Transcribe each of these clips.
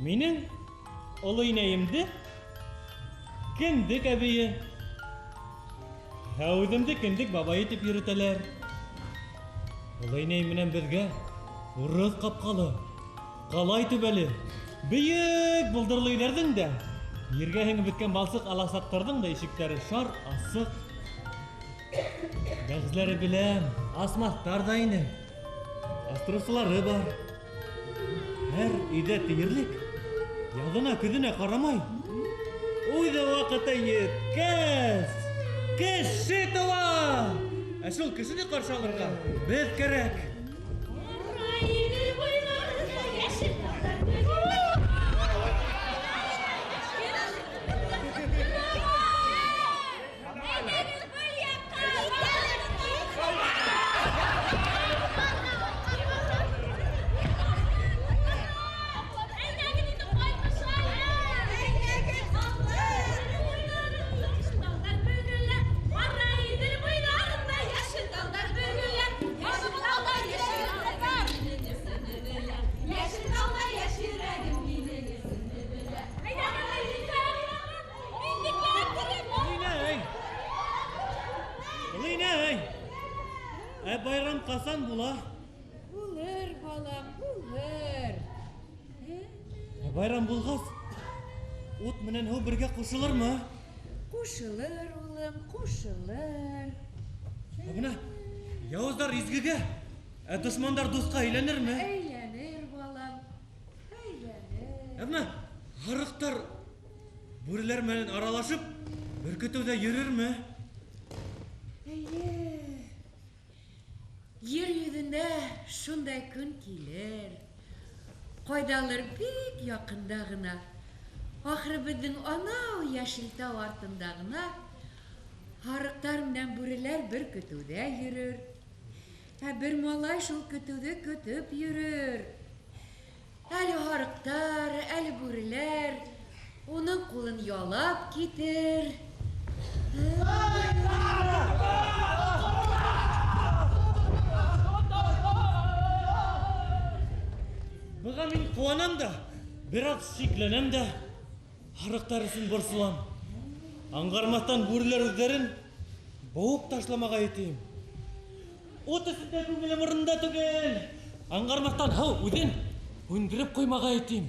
Mening ulu inəyimdi kindik әбейі. Әудімді kindik бабайы тип йөрөтәләр. Ulu inәй менән безгә урыс капкалы, калай түбәле, бөек булдырлы өйләрдән дә, ергә һеңеп беткән балсык аласаттарның да ишекләре шар, асык. Бәгызләре белән асмастар да ине. Астырсылары бар. Һәр өйдә тиерлек. Язына көзенә карамай. Уйда вакыты еткәс, кеше туа. Ә шул кешене каршы алырга без кирәк. Bayram kasan bula? Bulur balam, bulur. Bayram bulgaz. Ут менән һәү бергә кушылырмы? Кушылыр, улым, кушылыр. Абына, яуыздар изгегә, дошмандар дуска әйләнерме? Әйләнер балам, әйләнер. Абына, харыктар бүреләр менән аралашып, беркетүдә йөрерме? Yer yüzünde şunday gün gelir. Koydalır bik yakında gına. Ahırı bizim ana yeşil tav artında gına. Harıklarından buriler bir kütüde yürür. Bir malay şu kütüde kütüp yürür. Ali harıklar, ali buriler onun kulunu yolap gider. Быға мин куанам да, biraz шикләнәм дә, харыктар өсөн борсылам. Аңғармастан бүреләр үзләрен буып ташламага итим. Ут өстендә күңелем урында түгел. Аңғармастан һәү үҙен үндереп ҡуймага итим.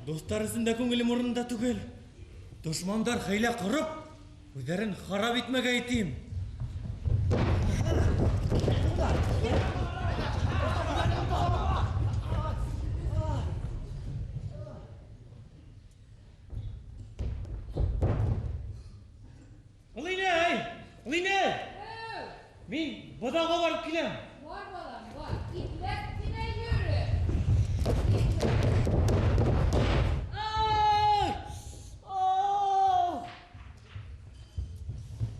Достар өстендә күңелем урында түгел. Дошмандар хәйлә ҡорып, үзләрен харап итмәгә итим. Мин быдауға барып келем. Var balam, var. Gitmek yine yürü.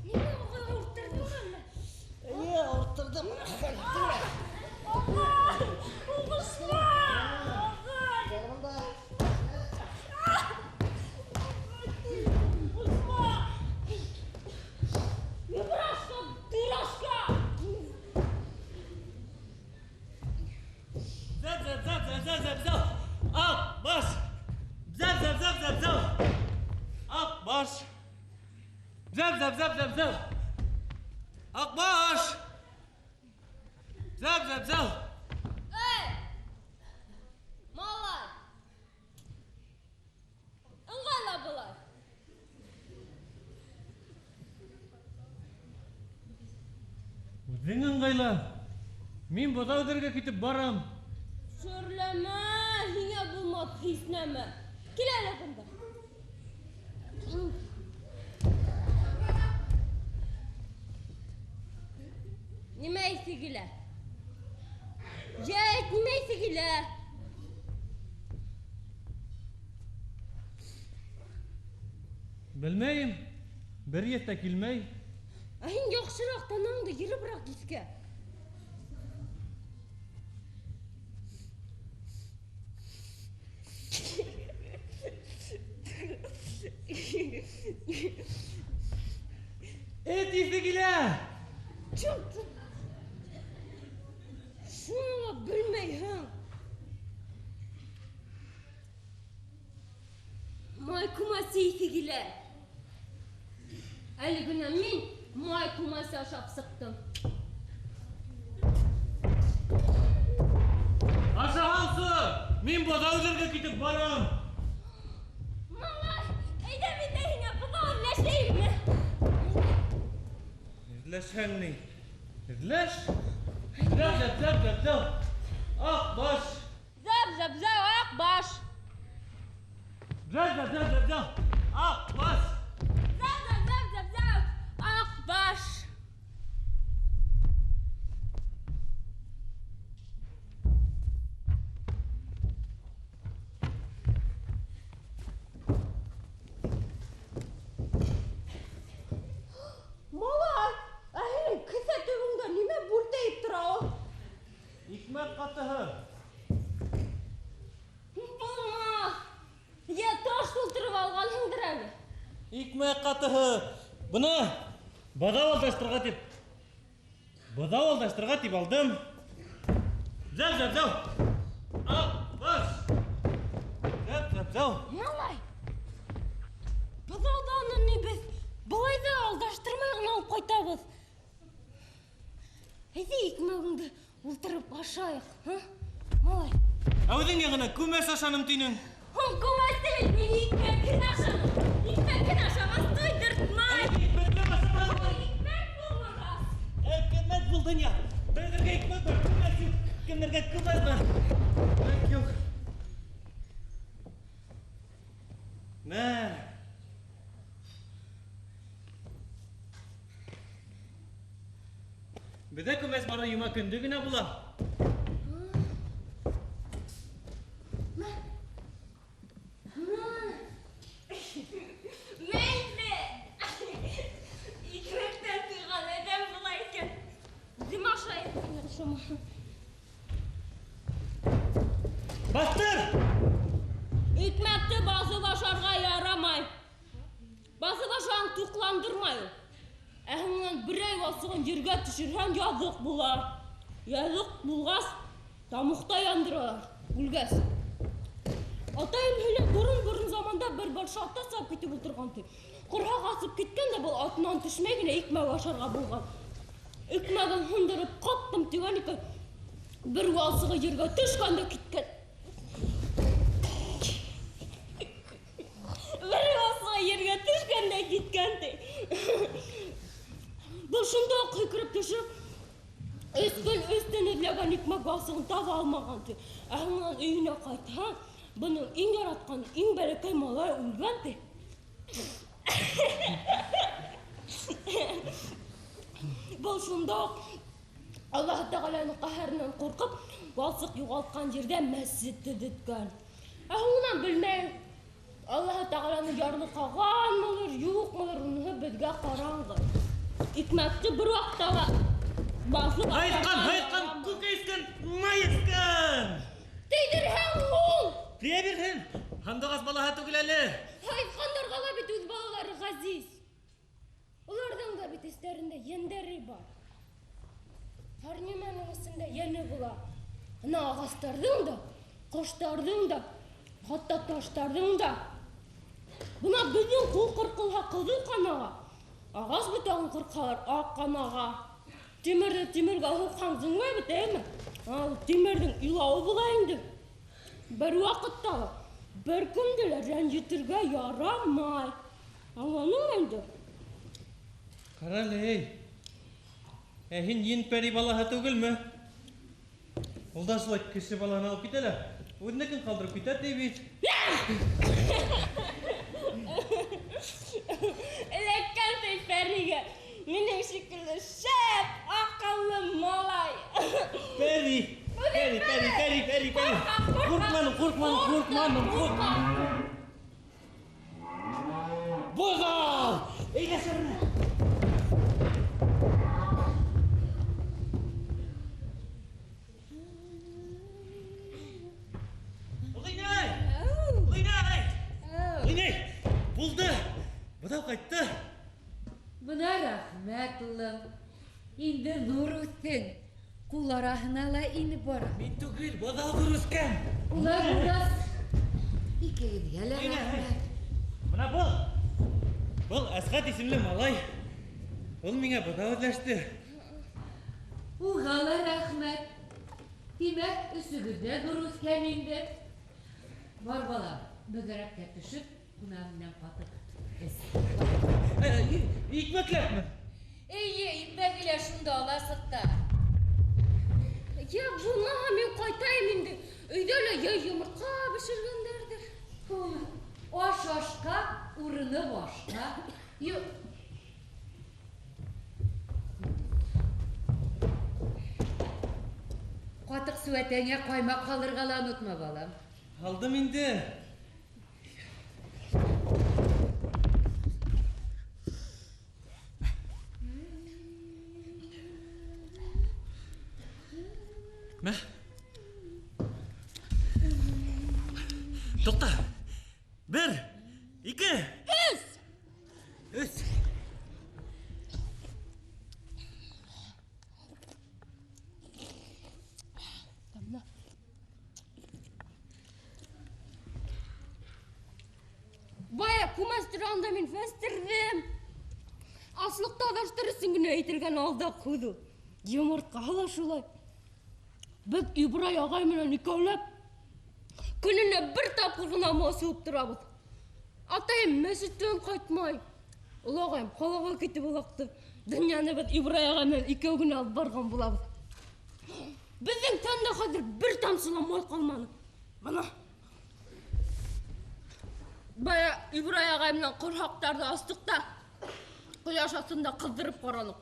Niye o kadar ortturdun anne? İyi ortturdum. Kusma! Yanımda. Kusma! Ne bıraksın? Duraşka! Zap. Akbaş. Zap. Akbaş. Zap. Akbaş. Zap. Ey! Mallar! Ыңғайла бұлай! Үзең ыңғайла. Мин быдау дәргә китеп барам. Шөрләмә, һиңә булмап киснәмә. Кил әле бында. Нимә исе килә? Җәйт, нимә исе килә? Белмәйем. Бер естә килмәй. Һин яхшырак танаңды йөребрак кискә. Эт исе килә. Çıktı. Şunu da bilmeyim. сейфи килер. Әлі күні мен май тумасы ашап сықтым. Ашағансы, мен базау жерге кетіп барам. Малай, әйдә мен дә һиңә быҙау эҙләшәйемме? Эҙләшһәң ни? Эҙләш. Зәп. Ак баш. Зәп, аяҡ баш. Зәп. Ак баш. Зәп, аяҡ баш. Малай, һинең кеҫә төбөңдә нимә бүлтәйеп тора ул? Икмәк ҡатыһы. Булмаҫ. Йә таш тултырып алғанһыңдыр әле. Икмәк ҡатыһы. Бына быҙау алдаштырға тип алдым. Зәп. Ак баш. Зәп. Малай, быҙауҙаны ни беҙ былай ҙа алдаштырмай ғына алып ҡайтабыҙ. Әйҙә икмәгеңде ултырып ашайыҡ, һы? Малай. Әүҙеңә ғына күмәс ашаным тинең. Һуң күмәсте бит, мин икмәккен ашаным. Икмәккен ашағас туйдыртмай. Икмәк булмағас. Икмәк булдың я. Беҙҙәргә икмәк бар, күмәс юҡ. Кемдәргә күмәс бар. Икмәк юҡ. Мә. Беҙҙә күмәс бары йома көндө генә була. Мәйҙе! Икмәктән туйған әҙәм була икән. Үҙем ашайым шуны. Баҫтыр! Икмәкте баҫып ашарға ярамай. Баҫып ашаң туҡландырмай ул. Ә һуңынан берәй васығын ергә төшөрһәң яҙыҡ була. Яҙыҡ булғас, тамуҡта яндыралар, үлгәс. Атайым һөйләп борон заманда бер батша сап китеп ултырған ти. Ҡорһаҡ асып киткән дә был атынан төшмәй генә икмәк ашарға булған. Икмәген һындырып ҡаттым тигән икән. Бер васығы ергә төшкән дә киткән. Бер васығы ергә төшкән дә киткән ти. Был шунда уҡ һикереп төшөп, өстөн эҙләгән икмәк васығын таба алмаған ти. Ә һуңынан өйөнә ҡайтһа, бының иң яратҡан, иң бәләкәй малай үлгән ти. Был шунда уҡ Аллаһ Тәғәләнең ҡәһәренән ҡурҡып, васыҡ юғалтҡан ерҙә мәсет төҙөткән. Ә һуңынан белмәйем, Аллаһ Тәғәләнең ярлыҡағанмылыр, юҡмылыр, уныһы беҙгә ҡараңғы. Икмәкте бер ваҡытта баҫып... Һайҡан, күк эскән, май эскән! Тейҙерһәң ул! Тейә бирһен! Һандағас балаһы түгел әле! Һайҡандарға ла бит үҙ балалары ғәзиз. Уларҙың да бит эстәрендә йәндәре бар. Һәр нимәнең эсендә йәне була. Ана ағастарҙың да, ҡоштарҙың да, хатта таштарҙың да. Бына беҙҙең ҡул ҡырҡылһа ҡыҙыл ҡанаға, ағас бүтәген ҡырҡһалар аҡ ҡанаға. Тимерҙе тимергә һуҡһаң зыңлай бит, әйме? Тимерҙең илауы була инде. Бер ваҡытта бер кемде лә рәнйетергә ярамай. Аңланың инде? Ҡарале, һин ен-пәри балаһы түгелме? Ул да шулай кеше балаһын алып китә лә, үҙенекен ҡалдырып китә ти бит. Эләккән ти пәригә. Минең шикелле шәп, аҡыллы малай. Пәри! Ҡурҡманым. Быҙау! Әйҙә сөрмә! Линей! Булды! Быҙау ҡайтты! Бына рәхмәт, улым. Инде нур үҫтең. Ҡул араһына ла инеп бара. Мин түгел, быҙау ҙур үҫкән! Улар урас. Икегеҙгә лә рәхмәт. Мына бұл. Бұл Асқат исемле малай. Ул миңа буда үзләште. Уғала рәхмәт. Димәк, өсөгөҙҙә ҙур үҫкән инде. Бар балам, бөгәрәккә төшөп, ҡунағыңдан ҡатыҡ эс. Икмәкләпме? Эйе, икмәге лә шунда аласыҡта. Я булмаһа мин ҡайтайым инде. Өйҙә лә йәй йомортҡа бешергәндәрҙер. Аш ашҡа, урыны башҡа. Ҡатыҡ сүәтәңә ҡаймаҡ һалырға ла онотма, балам. Алдым инде. Мә. Туҡта. 1, 2, 3. Бая күмәстіранда мин фәстердем. Аслыҡта адаштырысын генә әйтелгән алда ҡуҙу. Йомортҡаһы ла шулай. Беҙ Ибрай ағай менән икәүләп көнөнә бер тапҡыр ғына мосоуп торабыҙ. Атайым мәсеттән ҡайтмай. Олағайым ҡалаға китеп олаҡты. Донъяны беҙ Ибрай ағай менән икәү генә алып барған булабыҙ. Беҙҙең тәндә хәҙер бер тамсы ла май ҡалманы. Бына. Бая Ибрай ағай менән ҡорһаҡтарҙы астыҡ та ҡояш аҫтында ҡыҙҙырып ҡараныҡ.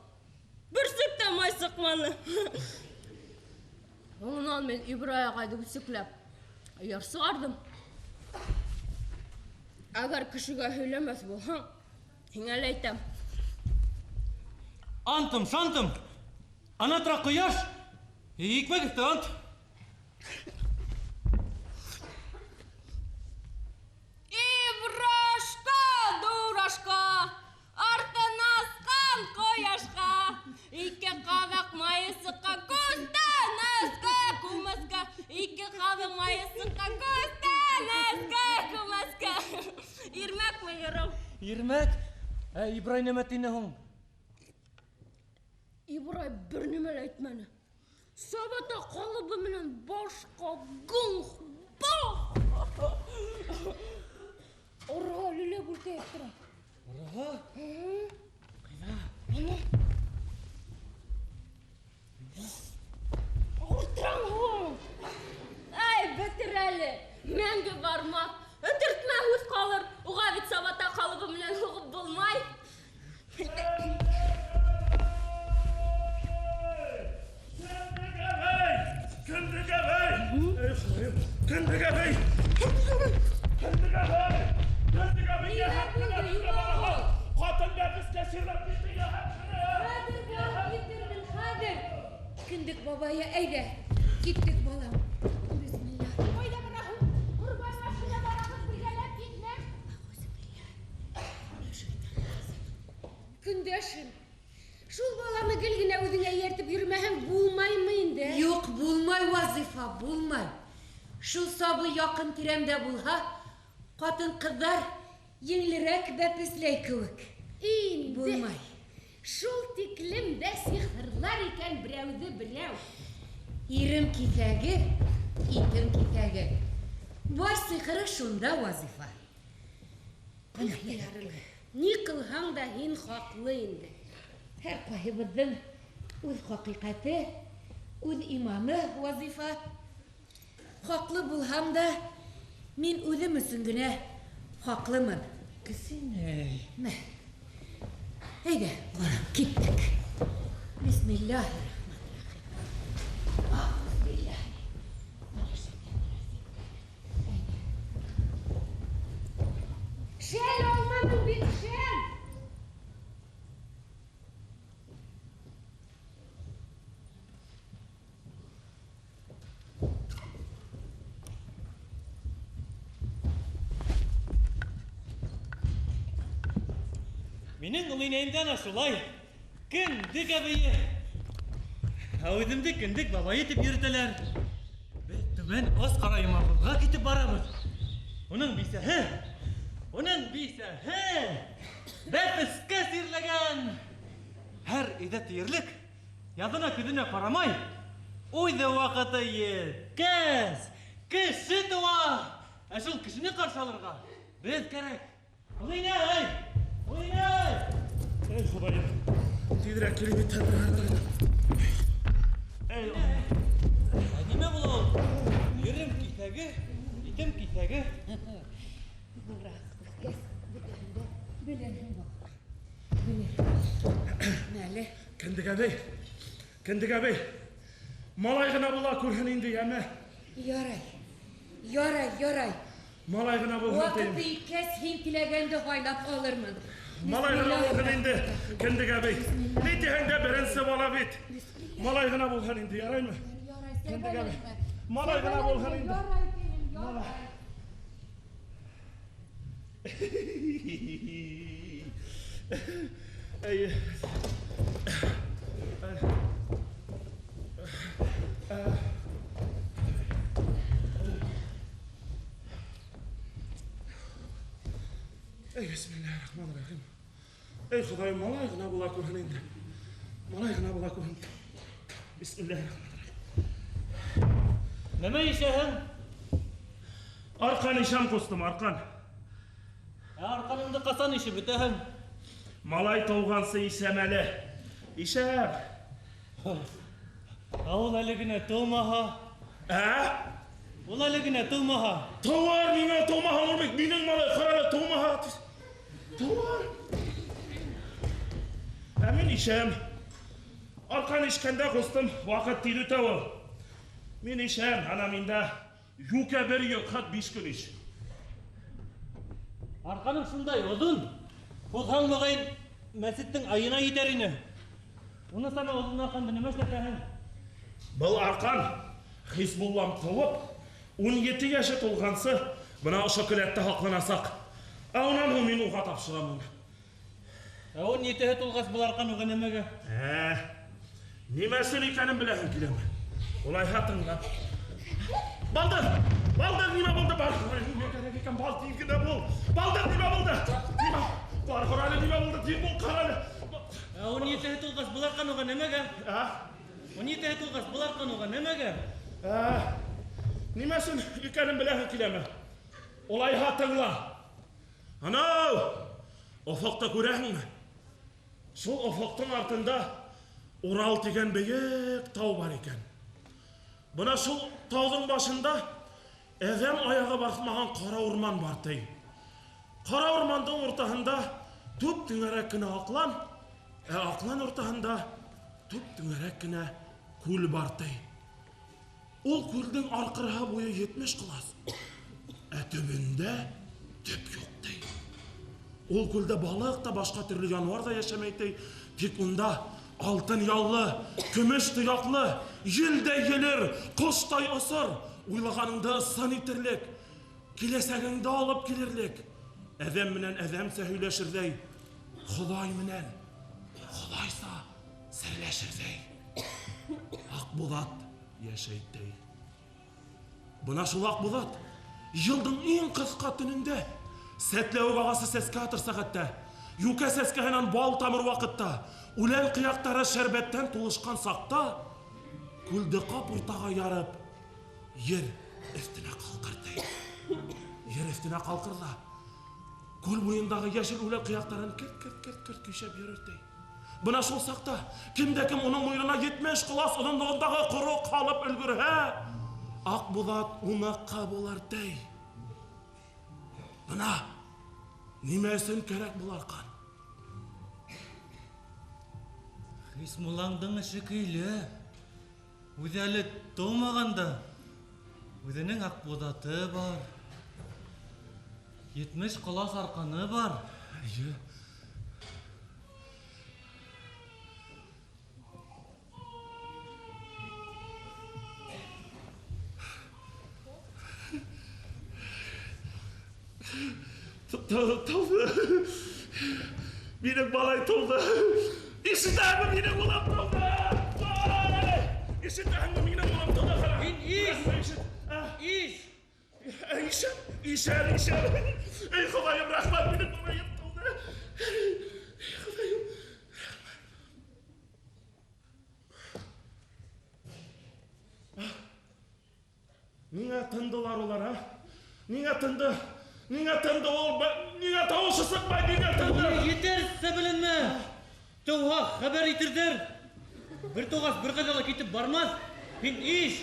Бер сөк тә май сыҡманы. Һуңынан мин Ибрай ағайҙы үсекләп йыр сығарҙым. Әгәр кешегә һөйләмәҫ булһаң, һиңә лә әйтәм. Антым, шантым. Ана тора ҡояш. Икмәгеҙҙе ант. Ибрашка, дурашка, артына асҡан ҡояшҡа, ике ҡаҙаҡ майы сыҡҡан күстән өҫкә күмәскә, ике ҡаҙыҡ майы сыҡҡан күстән өҫкә күмәскә. Ирмәкме йырым? Ирмәк. Ибрай нәмә тине һуң? Ибрай бер нимә лә әйтмәне. Сабата ҡалыбы менән башҡа гуң бах! Орға лүлә бүлтәйеп тора. Орға? Ҡайҙа? Ана. Уртраң һуң. Ай, бөтөр әле. Мәңге бармаҫ. Өтөртмә һүҙ ҡалыр. Уға бит сабата ҡалыбы менән һуғып булмай. Кендек бабайы, әйдә, киттек балам. Бисмилlah. Ҡайҙа бараһың? Ҡорбан башына барабыҙ, бергәләп китмәк. Көндәшем, шул баланы гел генә үҙеңә эйәртеп йөрөмәһәң булмаймы инде? Юҡ, булмай, Вазифа, булмай. Шул сабый яҡын тирәмдә булһа, ҡатын-ҡыҙҙар еңелерәк бәпесләй кеүек. Инде. Булмай. Шул тиклем дә сихырлар икән берәүҙе берәү. Ирем киҫәге, итем киҫәге. Бар сихыры шунда, Вазифа. Ни ҡылһаң да һин хаҡлы инде. Һәр ҡайһыбыҙҙың үҙ хаҡиҡәте, үҙ иманы, Вазифа. Хаҡлы булһам да, мин үҙем өсөн генә хаҡлымын. Кесенәй. Мә, әйҙә, барам, киттек. Бисмиллах. Шәл алманың бит, шәл! Минең өлөйнәйемдә ана шулай. Кендек әбейе. Үҙемде кендек бабайы тип йөрөтәләр. Беҙ түбән ас ҡара йомағылға китеп барабыҙ. Уның бисәһе Onun bisehi bepiske sirlegen. Her ide tiyirlik yadına küdüne karamay. Uydu vakıtı yetkez. Kişi dua. Asıl kişini karşı alırga. Biz gerek. Uynay! Uynay! Ey Xudoyim, tezroq kelib bitta Ey Nime bulun? Yerim kisagi, itim kisagi. Мәлі. Кіндік әбей, малайғына бұла көрген енді әмі. Ярай. Малайғына болған Вақыты дейім. икәс һин теләгәнде һайлап алырмын. Малайғына болған енді, кіндік әбей. Не дегенде бірінші бала бет. Малайғына болған енді, ярай ма? Кіндік әбей. Малайғына болған енді. Ey. Ey bismillahirrahmanirrahim. Ey Xudoyim, malайғына бұла көрген енді. Malайғына бұла көрген. Bismillahirrahmanirrahim. Nime işehin? Arkan işem kostum, arkan. Arkanımda kasan işi bitehin. Malay tolğansı işemeli. İşem. Ol eligine tuğmaha. Ol eligine tuğmaha. Tovar mine tomaha olmak, minin malay kararı tomaha. Tovar. Emin işem. Arkan işkende kostum, vakit tiydi tavı. Min işem, anaminde. Yuke bir yıkat 5 gün iş. Arkanım şunday odun. Kulhan mıgayın mesittin ayına giderini. Onu sana odun arkandı nime işletehin? Бұл арқан Хизбуллам тауып 17 яшы толғансы мына шоколадты хақланасақ. Аунан мен уға тапшырамын. Onun yetəhi tulğas бұл arkan uğa nemege? Немесін екенін біләхін келемін. Олай хатыңға. Балдар неме болды? Бал тиңгіде бол. Балдар неме болды? Бар құралы неме болды? Тиң бол қаралы. Onun yetəhi tulğas бұл arkan uğa nemege? Onun yetəhi tulğas бұл arkan uğa nemege? Немесін екенін біләхін келемін. Олай хатыңға. Анау! Офақта көрәхін ме? Сол офақтың артында Урал деген бейек тау бар екен. Бұна сол таудың башында әзем аяғы басмаған қара орман бар тей. Қара ормандың ортасында түп түңерек кіне ақлан, ақлан ортасында түп түңерек кіне көл бар тей. Ол көлдің арқырға бойы 70 қылас. Түбінде түп жоқ тей. Ол көлде балық та башқа түрлі жануар да яшамайды. Тек онда алтын яллы, күміс тұяқлы, елде елір, қоштай ұсыр, ойлағаныңды ыссан етірлік, келесәгіңді алып келірлік. Әзем менен әземсе сөйлешірдей, Құдай менен, Құдайса сәрлешірдей. Ақболат яшайдей. Бұна шул Ақболат, жылдың ең қысқа түнінде, сәтлеуі бағасы сәске атыр сағатта, юка сәскәһенен бал тамыр вақытта, үлән қияқтары шәрбеттен тұлышқан сақта, күлді қап ұртаға ярып, ер үстіне қалқырды. Ер үстіне қалқырды. Көл бойындағы яшыл үлән қияқтарын кірт күйшеп ерірді. Бұна шол сақта, кімде-кім оның мойнына 70 құлас ұзындығындағы құры қалып үлгір, Ақболат ұнаққа болардай. Бұна немесін керек бұл арқан? Хисмулаңдың іші күйлі. Өзі әлі толмағанда. Өзінің Ақболаты бар. 70 құлас арқаны бар. Толды. Менің балай толды. Ишітәңі менің олам толды. Ишітәңі менің олам толды. Иш! Ey Xudayım rahmat benim balayım kaldı. Ey Xudayım. Niye tındılar olar ha? Niye tındı? Niye tındı ol? Niye tavuşı sıkmay? Niye tındı? Yeter sebelenme. Tavha haber itirdir. Bir toğas bir kadala ketip barmaz. Bin iş.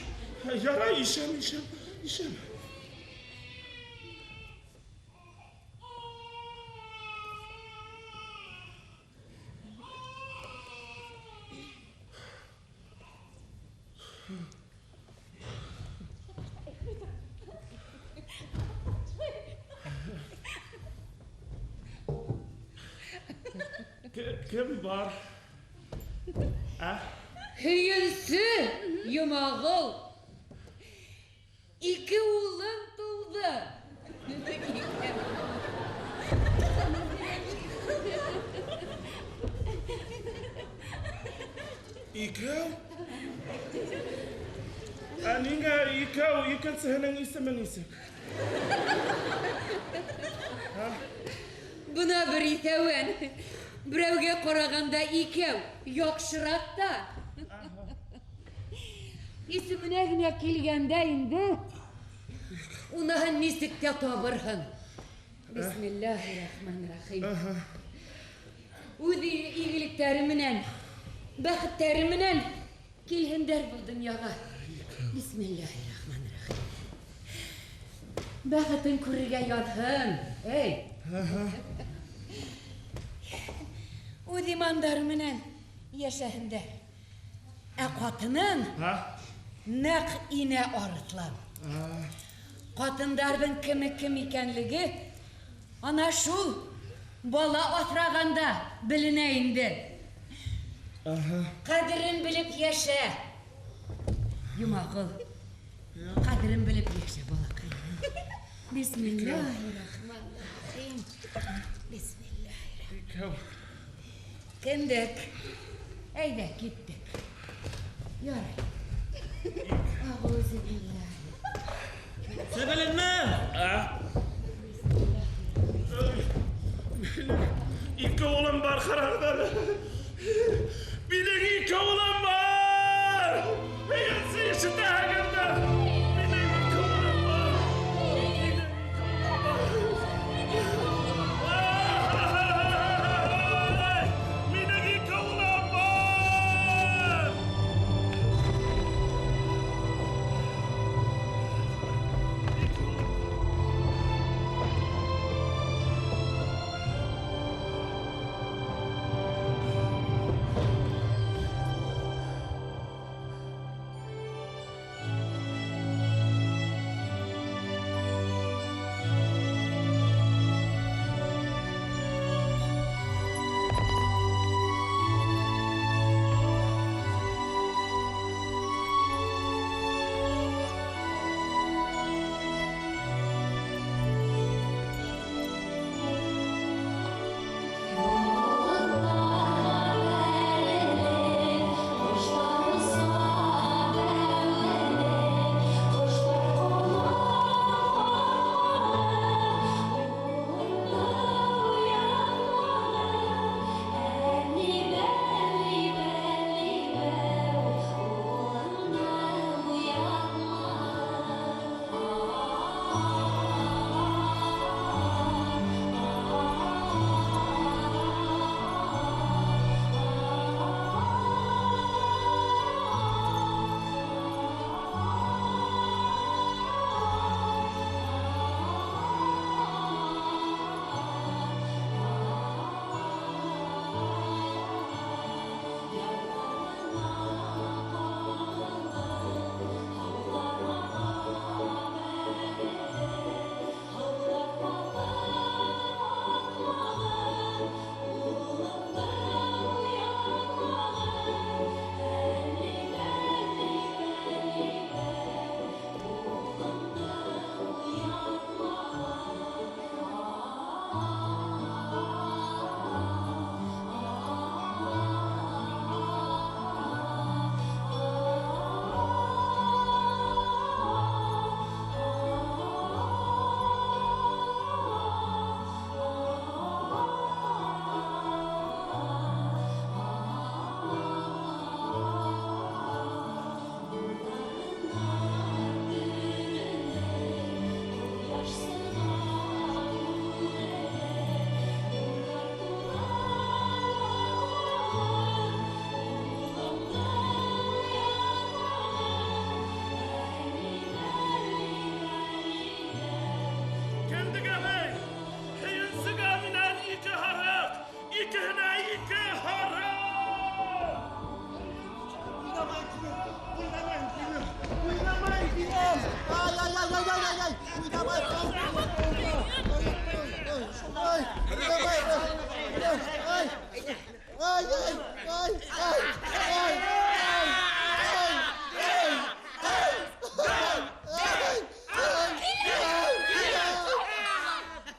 Yara işem. Kim var? Ha? Hüyünsü yumağıl. İki oğlum doğdu. İkev? Ninga ikev, ikan seheneng isemen isek. Buna bir iteven. Birevge koraganda ikev. Yakşırak da. İsmine güne kilgende indi. Unahan nisikte tabırhın. Bismillahirrahmanirrahim. Udi iyilikleriminen, bakıtlarıminen kilhinder bu dünyaya. Bismillahirrahmanirrahim. Bakıtın kurriye yadhın. Ey. Udi mandarıminen yaşahında. Katının nak ine arıtlan. Katındarın kim ikenligi ana şu bala atraganda biline indi. Kadrin bilip yaşa. Yumağıl. Kadrin bilip yaşa balakay. Bismillahirrahmanirrahim. Bismillahirrahmanirrahim. Kendik. Eyde gittik. Yürü. Ağuzübillah. Sebelenme. İki oğlum var karardan. Bilin iki oğlum var. Heyası içinde hagında. Bilin iki oğlum var. Bilin iki oğlum var.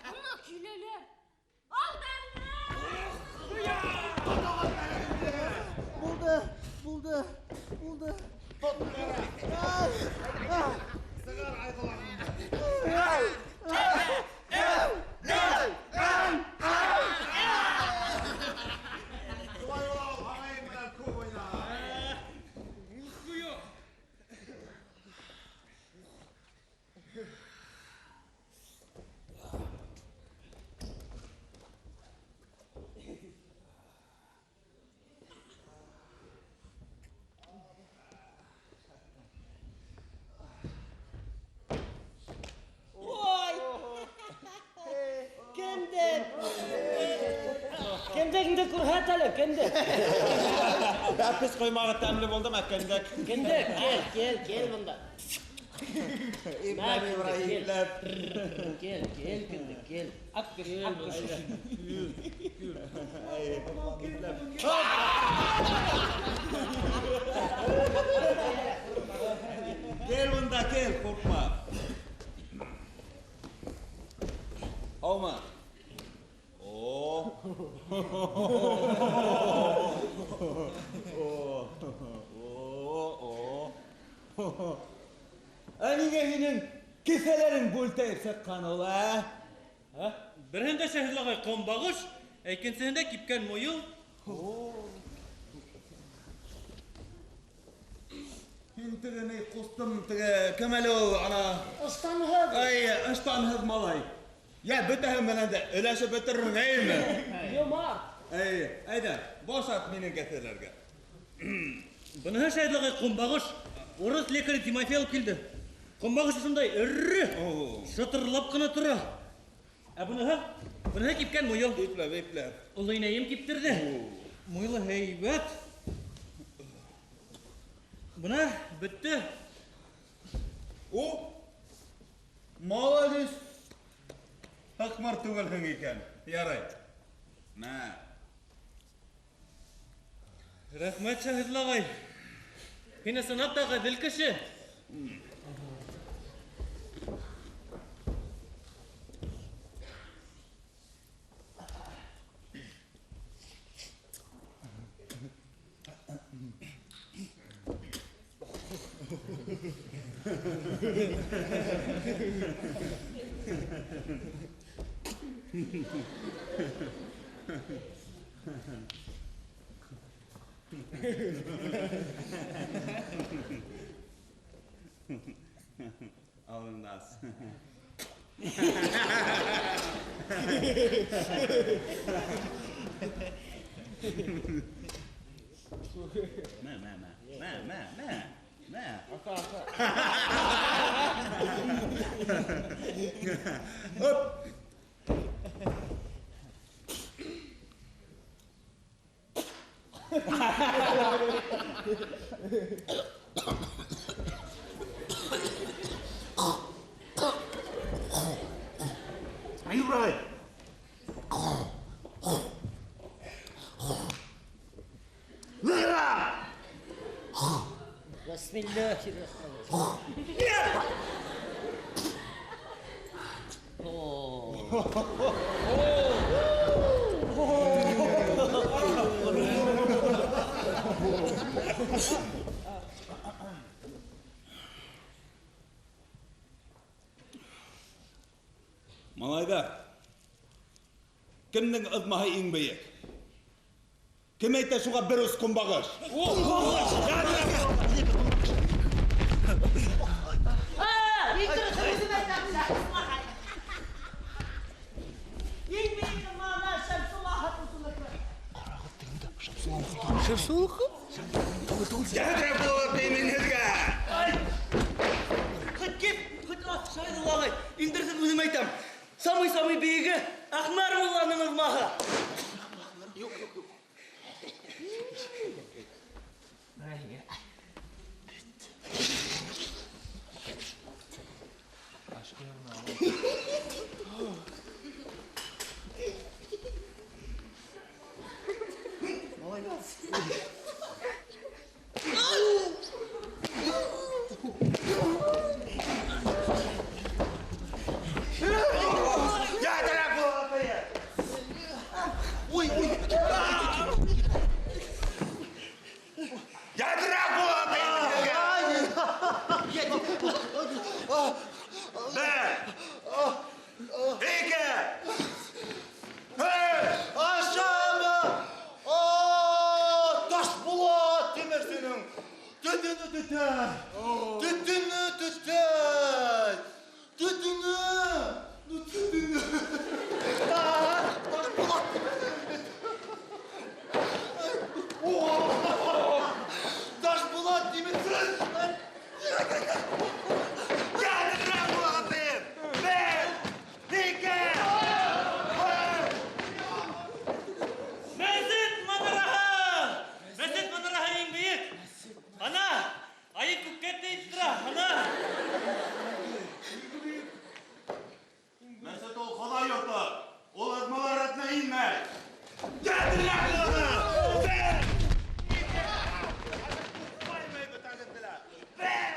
Ana küleler. Al Buldu. Kendekinde kurhatali, kendek. Bapis koymağı təmli oldu mə kəndək. Kendek, gel bunda. İbrahim İbrahimlər. Gel, kendek, gel. Akkış, akkış. Gel bunda gel, korkma. Olma. Anigehinin kiselerin bultayıp sakkan ola. Birinde şehirlere kombağış, ikincisinde kipken moyul. Hintigini kustum tige kemelo ana. Istanhız. Ay ıştanhız malay. Ya bütahım bana da öleşe bitiririm değil mi? Yomar. Ay ayda boşalt meni keselerge. Bana şehirlere kombağış, orası lekari Timofey alıp geldi. Kombağış üstünde ırrı, şatırlap kına tura. Buna kipken moyul. Viple. Olayınayım kiptirdi. Moylu heybet. Buna bitti. O молодец. Takmar tuğalhın iken. Yaray. Na. Rahmet şehirlere. Yine sanatta dil kişi. Alınmaz. Hop. Are you right? Bismillahirrahmanirrahim. Malayda. Kimning ızmağı in beyek? Kim ayta şuğa bir öz kumbağış? Jadra bu beyningizge. Kıt şahidullah. İndirsin özüm aytam. Samay beygi Ahmar Mulla'nın ızmağı. Yok. Ташбулат Димитрич! Geldiler bu atayım! Bir, iki! Mesut Madaraha en büyük. Ana, ayı kukette ittira, ana. Mesut ol kolay yoktu. O ızmalar arasına inme. Geldiler bunu! Bir, iki! Baymayı götürdüler. Bir!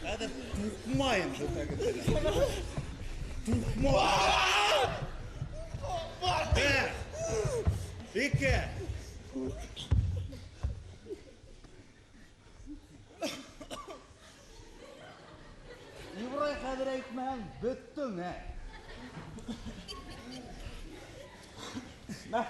Hadi tutmayın şu takıntıyla. Tutmayın. Bir, iki. İbrahim Kadir Ekmen büttün he. Bak.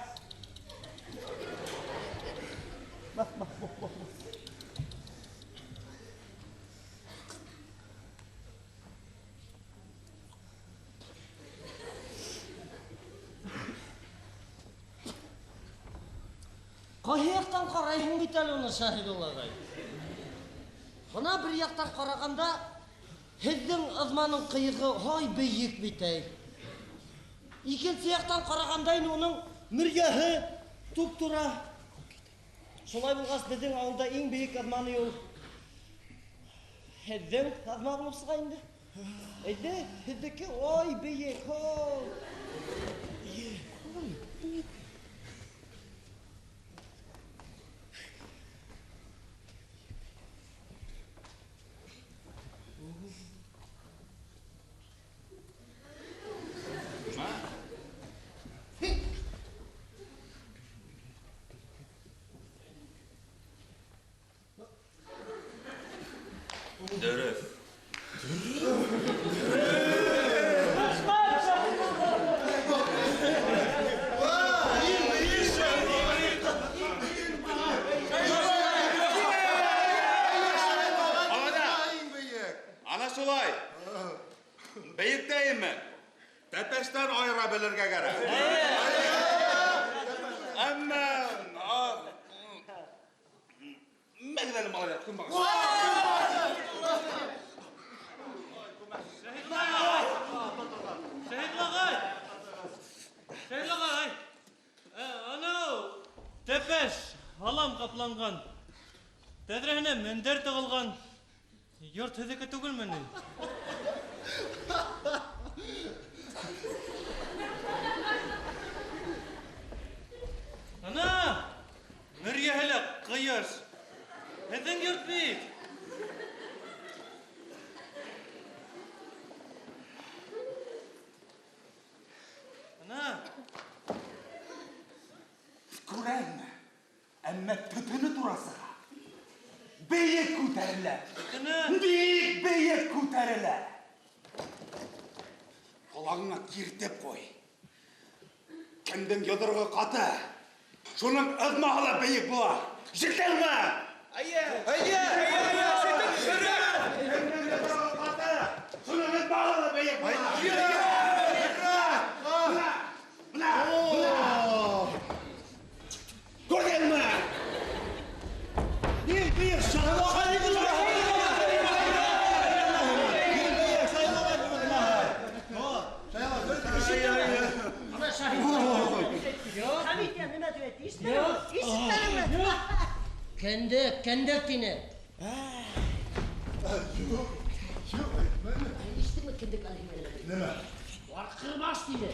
Қайяқтан қарайсың бит әлі оны Шахидолла ағай. Мына бір яқтан қарағанда һеҙҙең ызманың ҡыйығы һай бейек бит әй. Икенсе яқтан қарағанда инде уның мөрйәһе туп-тура. Шулай булғас беҙҙең ауылда иң бейек ызманы ул һеҙҙең ызма булып сыға инде. Әйҙә, һеҙҙеке ай бейек. Dürüst. Ana şulay. Beyikteyim mi? Tepeşten ayırabilirge gerek. Ama... Ne gidelim alayım, kim bakın. Şehit ağay. Ana, tepeş, halam kaplangan. Tedrehine mender tığılgan. Yurt hedeke tügülmeni. Ana, müryehle kıyır. Neden yurt büyük? Ana. Kuren, emme tütünü durası. Beyek kuterler. Tütünü? Büyük beyek kuterler. Kulağına girtep koy. Kendin yadırgı katı. Şunun ızmağıyla beyek bula. Jiktelme! Ayye! Kendin yadırgı katı. Şunun ızmağıyla beyek bula. Gördün mü? Bir Kendek dine. İçtin mi kendek alayım? Var kırbaç dine.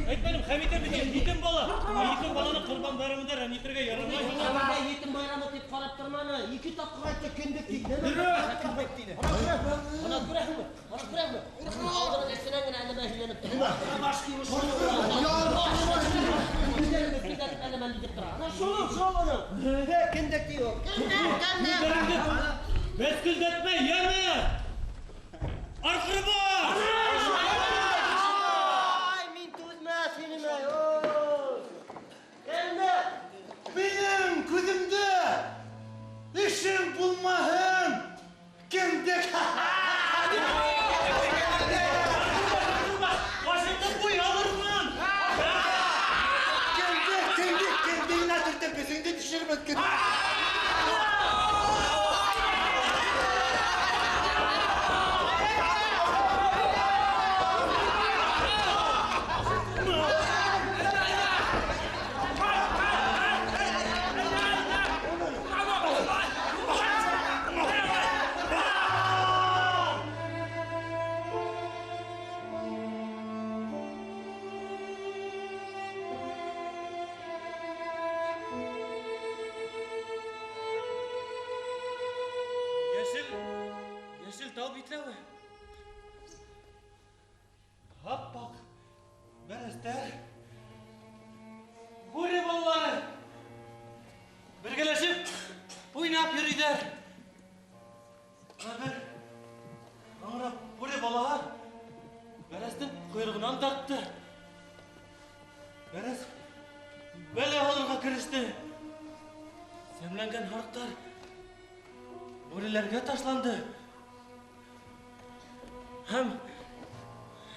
Ekmenim, Hamid'e bir yetim bala. Yetim balanın kurban bayramında nitrige yaramaz. Ama yetim bayramı deyip qarab turmani. İki tapqir aytdi kendek dine. Kendek dine. Ana ko'raymi? Oldin esinangina nima hillanib turibdi. Kırbaç dine. Ana şunu. Kendek diyor. Beskildetme, yeme! kitleme. Happak. Berester. Buri balaları. Birgeleşip oynap yürüyder. Haber. Angrap buri balalar. Berestin kuyruğundan taktı. Beres böyle alırga kirişti. Semlengen harıklar burilerge taşlandı. Hem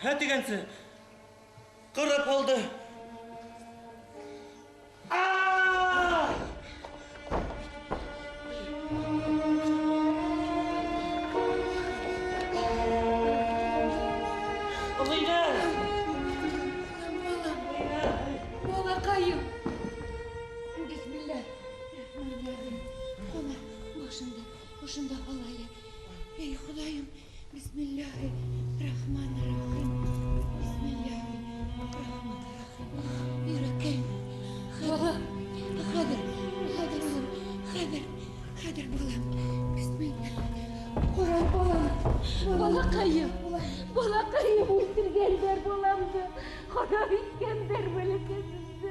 hetigensi kırıp aldı. Aaaa! Alıyla! Bola kayım. Bismillahirrahmanirrahim. Bola başında olayla. Ey Hudayım. Bismillahirrahmanirrahim. Bismillahirrahmanirrahim. Yüreğim. Bola. Kadir oğlum. Kadir bolam. Bismillah. Kur'an bolam. Bola kayım. Bola kayım. Uyturgenler bolamdı. Kara bitkenler böyle kesildi.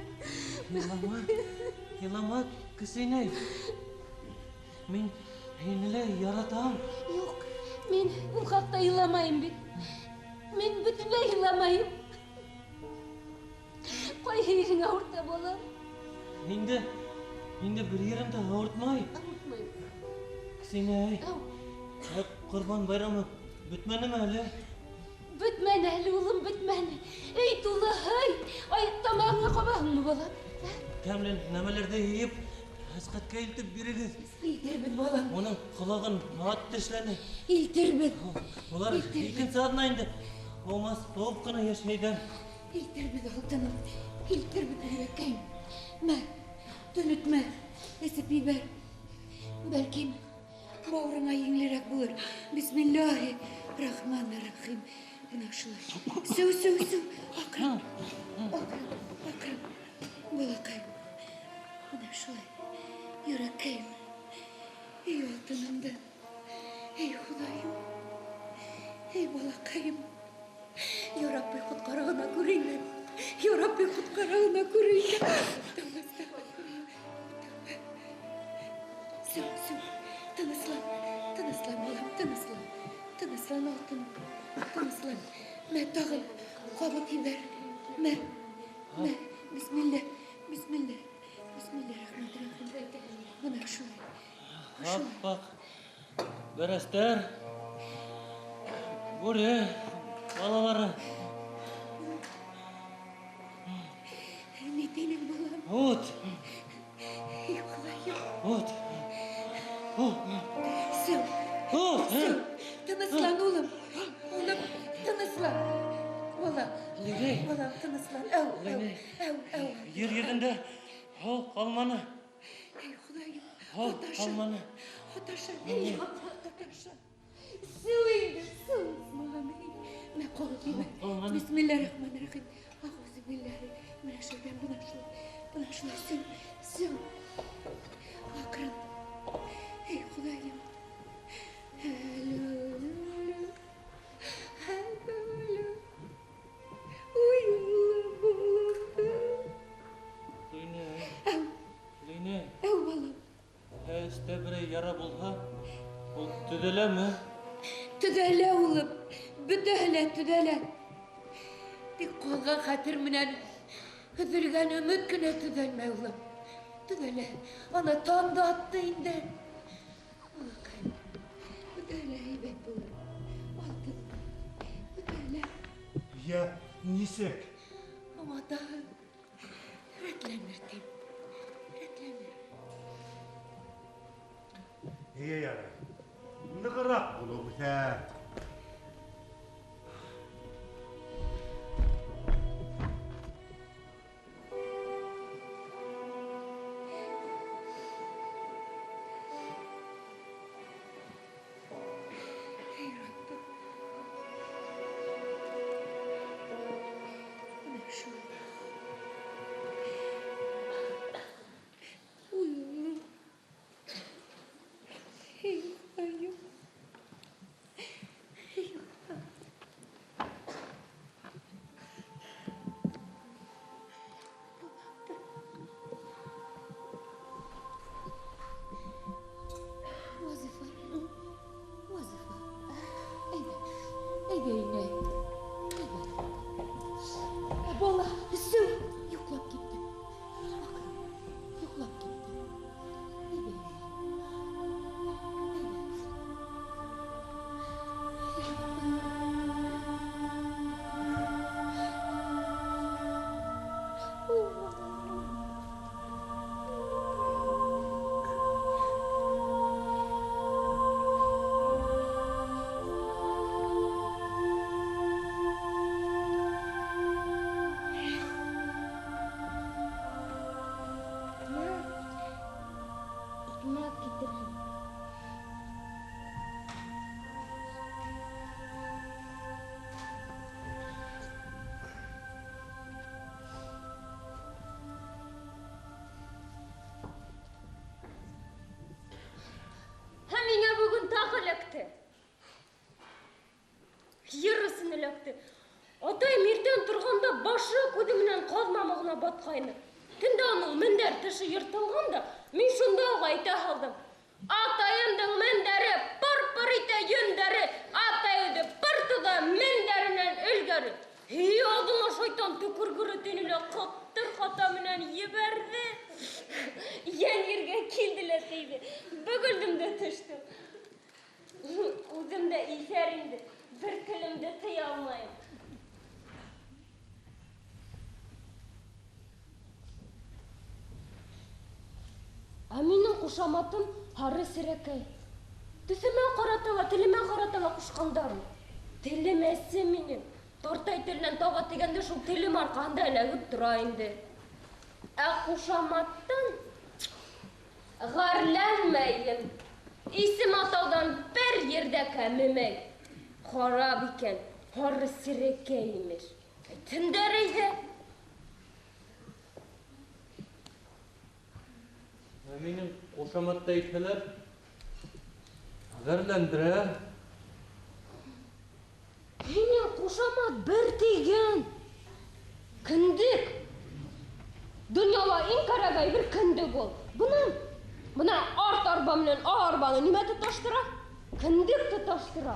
Yılama kısine. Min hinle yaratam. Yok, men bu hakta yılamayım bit. Men bütünlüğü yılamayım. Koy yerine orta bolam. Hindi bir yerimde ağırtmay. Unutmayın. Kısine. Kurban bayramı bitmeni mi hele? Bütmen ehli oğlum bütmen. Ey tula hay. Ay tamamına kabağın mı bolam? Temlen nemelerde yiyip haskatka iltip biriniz. İltir bit bolam. Onun kulağın rahat dişlerini. İltir bit. Ular ikin saatına indi. Olmaz soğuk kına yaşaydan. İltir bit altınım. İltir bit yüreğim. Me. Dönütme. Esip biber. Belki bağrına yenilerek bulur. Bismillahirrahmanirrahim. Buna şulay. Su. Akram. Balakayım. Buna şulay. Yüreğim. Ey altınımda. Ey Hudayım. Ey balakayım. Ya Rabbi kutkarağına kurayım. Ya Rabbi kutkarağına kurayım. Su. Tınıslan oğlum, tınıslan altınım. Tınıslan. Me tağın, kabuk biber. Me. Bismillahirrahmanirrahim. Bana şulay. Bak. Berester. Buraya balaları. Ne benim balam? Hut. Ey Hudayım. Hut. Su. Hut. Tınıslan oğlum. Oğlum tınıslan. Oğlum. Leyla. Oğlum tınıslan. Ev. Yer yerinde hal kalmanı. Ey Hudayım. Hal kalmanı. Hataşa. Su indir. Su. Oğlum. Ne kolu biber. Bismillahirrahmanirrahim. Euzubillahimineşşeytanirracim. Buna şulay. Su. Akram. Ey Hudayım. Hello. Leyla. Ev balam. Este bir yara bulha. Ol tüdele mi? Tüdele oğlum. Tüdele. Bir kolga hatır minen. Hıdırgan ümit güne tüdelme oğlum. Tüdele. Ana tam da attı indi. Bakayım. Tüdele heybet olur. Altın. Tüdele. Ya nisek. Ama daha reklenirdim. Heye yara. Ne kadar bulu biter. Ey Rabbim. Bu ne şu? Uyu. Ey Allah'ım. эләкте. Атайым ертең тұрғанда башы көдімінен қазмамығына батқайны. Түнде аның мендер тішы ертілған да, мен шында оға айта қалдым. Атайымдың мендері пыр-пыр ите юндері, атайымды пыртыда мендерінен үлгері. Алдыңа шайтан түкіргірі тенілі қаттыр қатамынан еберді. Ен ерге келділі дейді. Бүгілдімді түштім. Өзімді исәрімді, бір тілімді тый алмайым. Менің қушаматым Хары Сірекей. Түсімен қаратала, тілімен қаратала құшқандарым. Тілімесі менің. Тортай тілінен тауға тегенде шул тілім арқанда әләгіп тұрайынды. Қушаматтан ғарләнмәйім. Исім атаудан бір ерде кәмімей. Қарап екен, Хары Сірекей емеш. Түндер ейді. Менің қошаматтай тілер ғырландыра. Менің қошамат бір деген. Кіндік. Дүнияла ең қарағай бір кіндік ол. Бұна арт арбамнен арбаны неме тұташтыра? Кіндік тұташтыра.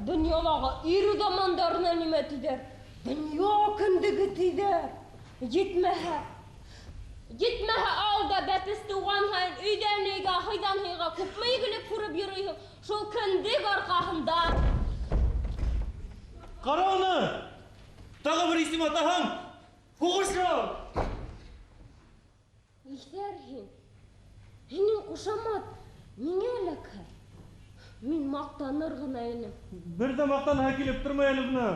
Дүниялаға иру дамандарына неме тидер? Дүния кіндігі тидер. Gitmehe alda bepis tuğan hayın, üyden eyga, haydan heyga, kupmayı gülüp kurup yürüyüm. Şol kındık arkağında. Қара оны! Тағы бір исім атаһаң! Қуғышы! İhterhin, Henin kuşamat, mine alaka. Min maqtanır gına enim. Bir de mақтан әкеліп тұрмайын бұны.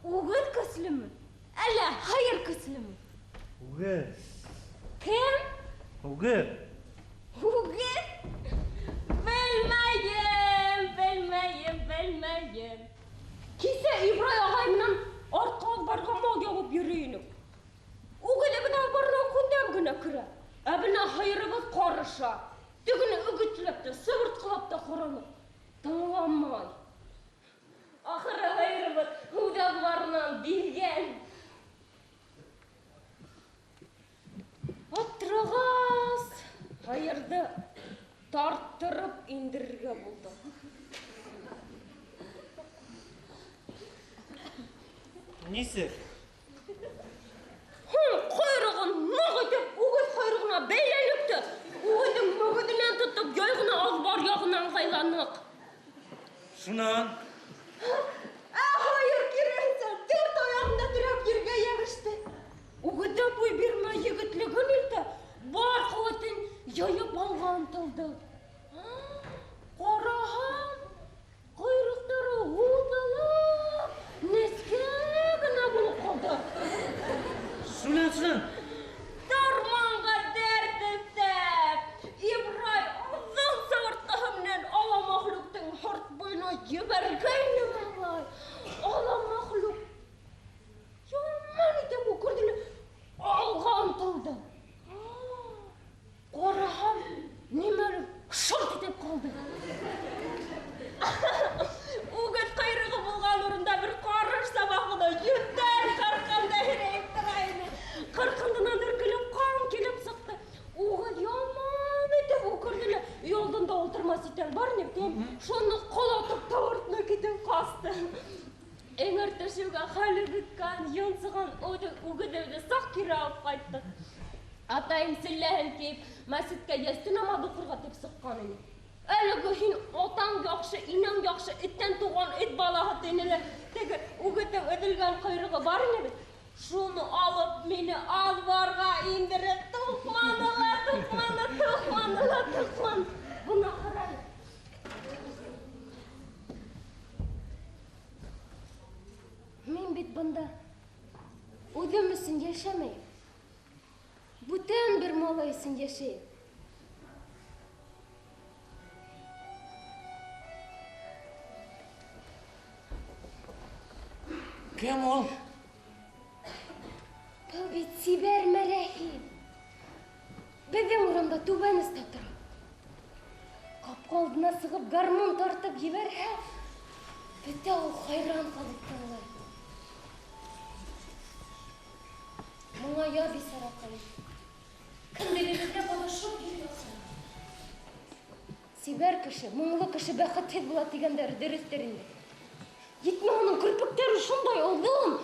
Uğur kıslı mı? Ala hayır kıslı mı? Uğur. Kim? Uğur. Uğur? Bilmeyim. Kise İbrahim ağayımdan arka bargama yağıp yürüyünüm. Uğur ebine barına kundam güne kıra. Ebine hayırımız karışa. Düğünü ügütlep de sıvırt kılap da kıranı. Tanılanmay. Ahırı hayırımız hudaklarından bilgen. Attırağız. Hayırdı tarttırıp indirirge buldu. Nesi? Kuyruğun nağıtıp uğuz kuyruğuna beylenipti. Uğuzun mügüdünden tutup yoyguna azbar yağından kaylanık. Şunan. Hayır kireysen, dört ayağında durup yerge yağıştı. Uğuzda boy birme yigitligin ildi. Var kuvvetin yayıp algan tıldı. Qaraham, kuyrukları uğdalıp, neskegine bulup kaldı. Şunan. Darmanға derdisep, İbrahim uzun sığırttığımnen ala mahluktin hort boyuna yebergeyni var. Ala mahluk. Yaman ite bu kürdüle algan tıldı. Qaraham nemeli şort etip kaldı. Uğuz kayırığı bulgan orunda bir qarış sabahına yütten karkanda hereyip durayını. Kırkındından ürkülüp kan kelip sıktı. Uğuz yaman etip o kürdüle yoldunda oturmaz iten var ne bileyim. Şunu kol atıp tavırtına gidin kastı. Eңертішуге халі күткен, йонсыған Уғыз evde сақ кері алып қайтты. Атайым сілләһін кейіп, мәсітке есті намаз оқырға теп сыққан ені. Әлігі хин отаң яқшы, инаң яқшы, иттен туған ит балағы тенілі. Тегі Уғыздың өділген құйрығы бар не бет? Шуны алып, мені албарға индіріп, тұқманы. Бұна қарай. Мен бит бында өзім үшін yaşamayım. Бүтін бір малай үшін yaşayım. Kim ol? Бұл бит Сибер Мәрәхим. Біздің ұрамда төбемізде тұрады. Капка алдына сығып гармон тартып ебәрһә, бөтә ул хайран калып тыңлай. Моңа я бисаракай. Кемдегегезгә балашып йөрөсең. Сибәр кеше, моңлы кеше бәхетһез була дигәндәр дөрестер инде. Җитмә аның кирпектәре шундай озын.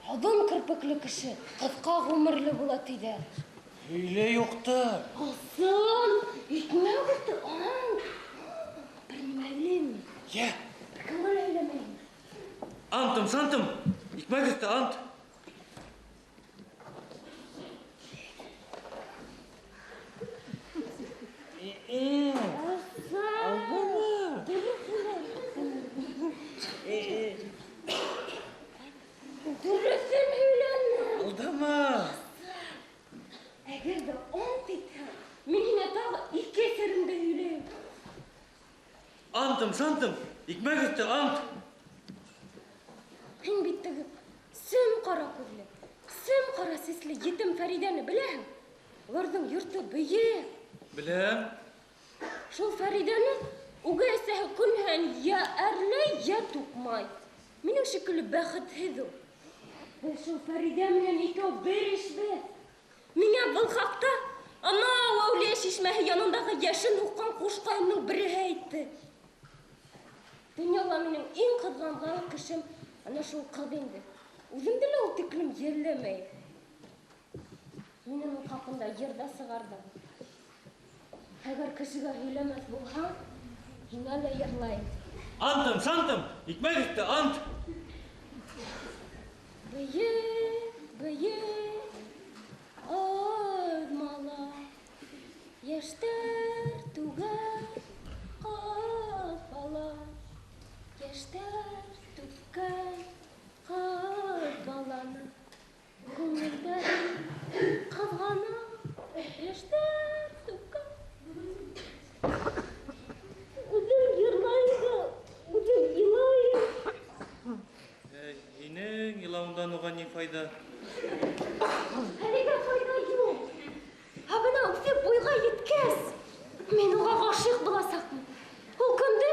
Озын кирпекле кеше кыска гомерле була тиде. Öyle yoktur. Озын, икмәк үтте. Бер нимә әйләнми. Ya, Кемгә әйләнмәйм. antım santım. İkmek üstü ant. Dürüstün һөйләнмә. Aldama. Әгәр дә ант итһә, мин һиңә тагы ике серемдә һөйләйм. Antım santım. İkmek üstü ant. Һин бит теге сөм кара күзле, сөм кара сисле етем Фәридәне беләһең? Уларның йорты бейек. Bilem. Шул Фәридәне үгәйсәһе көнһән я әрләй, я тукмай. Минең шикелле бәхетһеҙ ул. Без шул Фәридә менән икәү бер ишбез. Миңә был хаҡта анау Әүлиә шишмәһе янындағы йәшен һуҡҡан ҡушҡайымдың береһе әйтте. Донъяла минең иң ҡыҙғанған кешем ана шул ҡыҙ инде. Үҙемде лә ул тиклем йәлләмәй. Минең ул хаҡында йырҙа сығарҙым. Әгәр кешегә һөйләмәҫ булһаң, һиңә лә йырлайым. Antım santım. İkmek üstü ant. Бейек, бейек, аймала, йәштәр түгел, ҡыҙ бала. Йәштәр түккән ҡыҙ баланы, күңелдәрен ҡыҙғана. Йәштәр түккән. Үҙем йырлайым да, үҙем илайым. Yine yılandan oğa ne fayda? Әлегә файда юҡ. Ә бына үҫеп буйға еткәс, мин уға ғашиҡ буласаҡмын. Ул көндө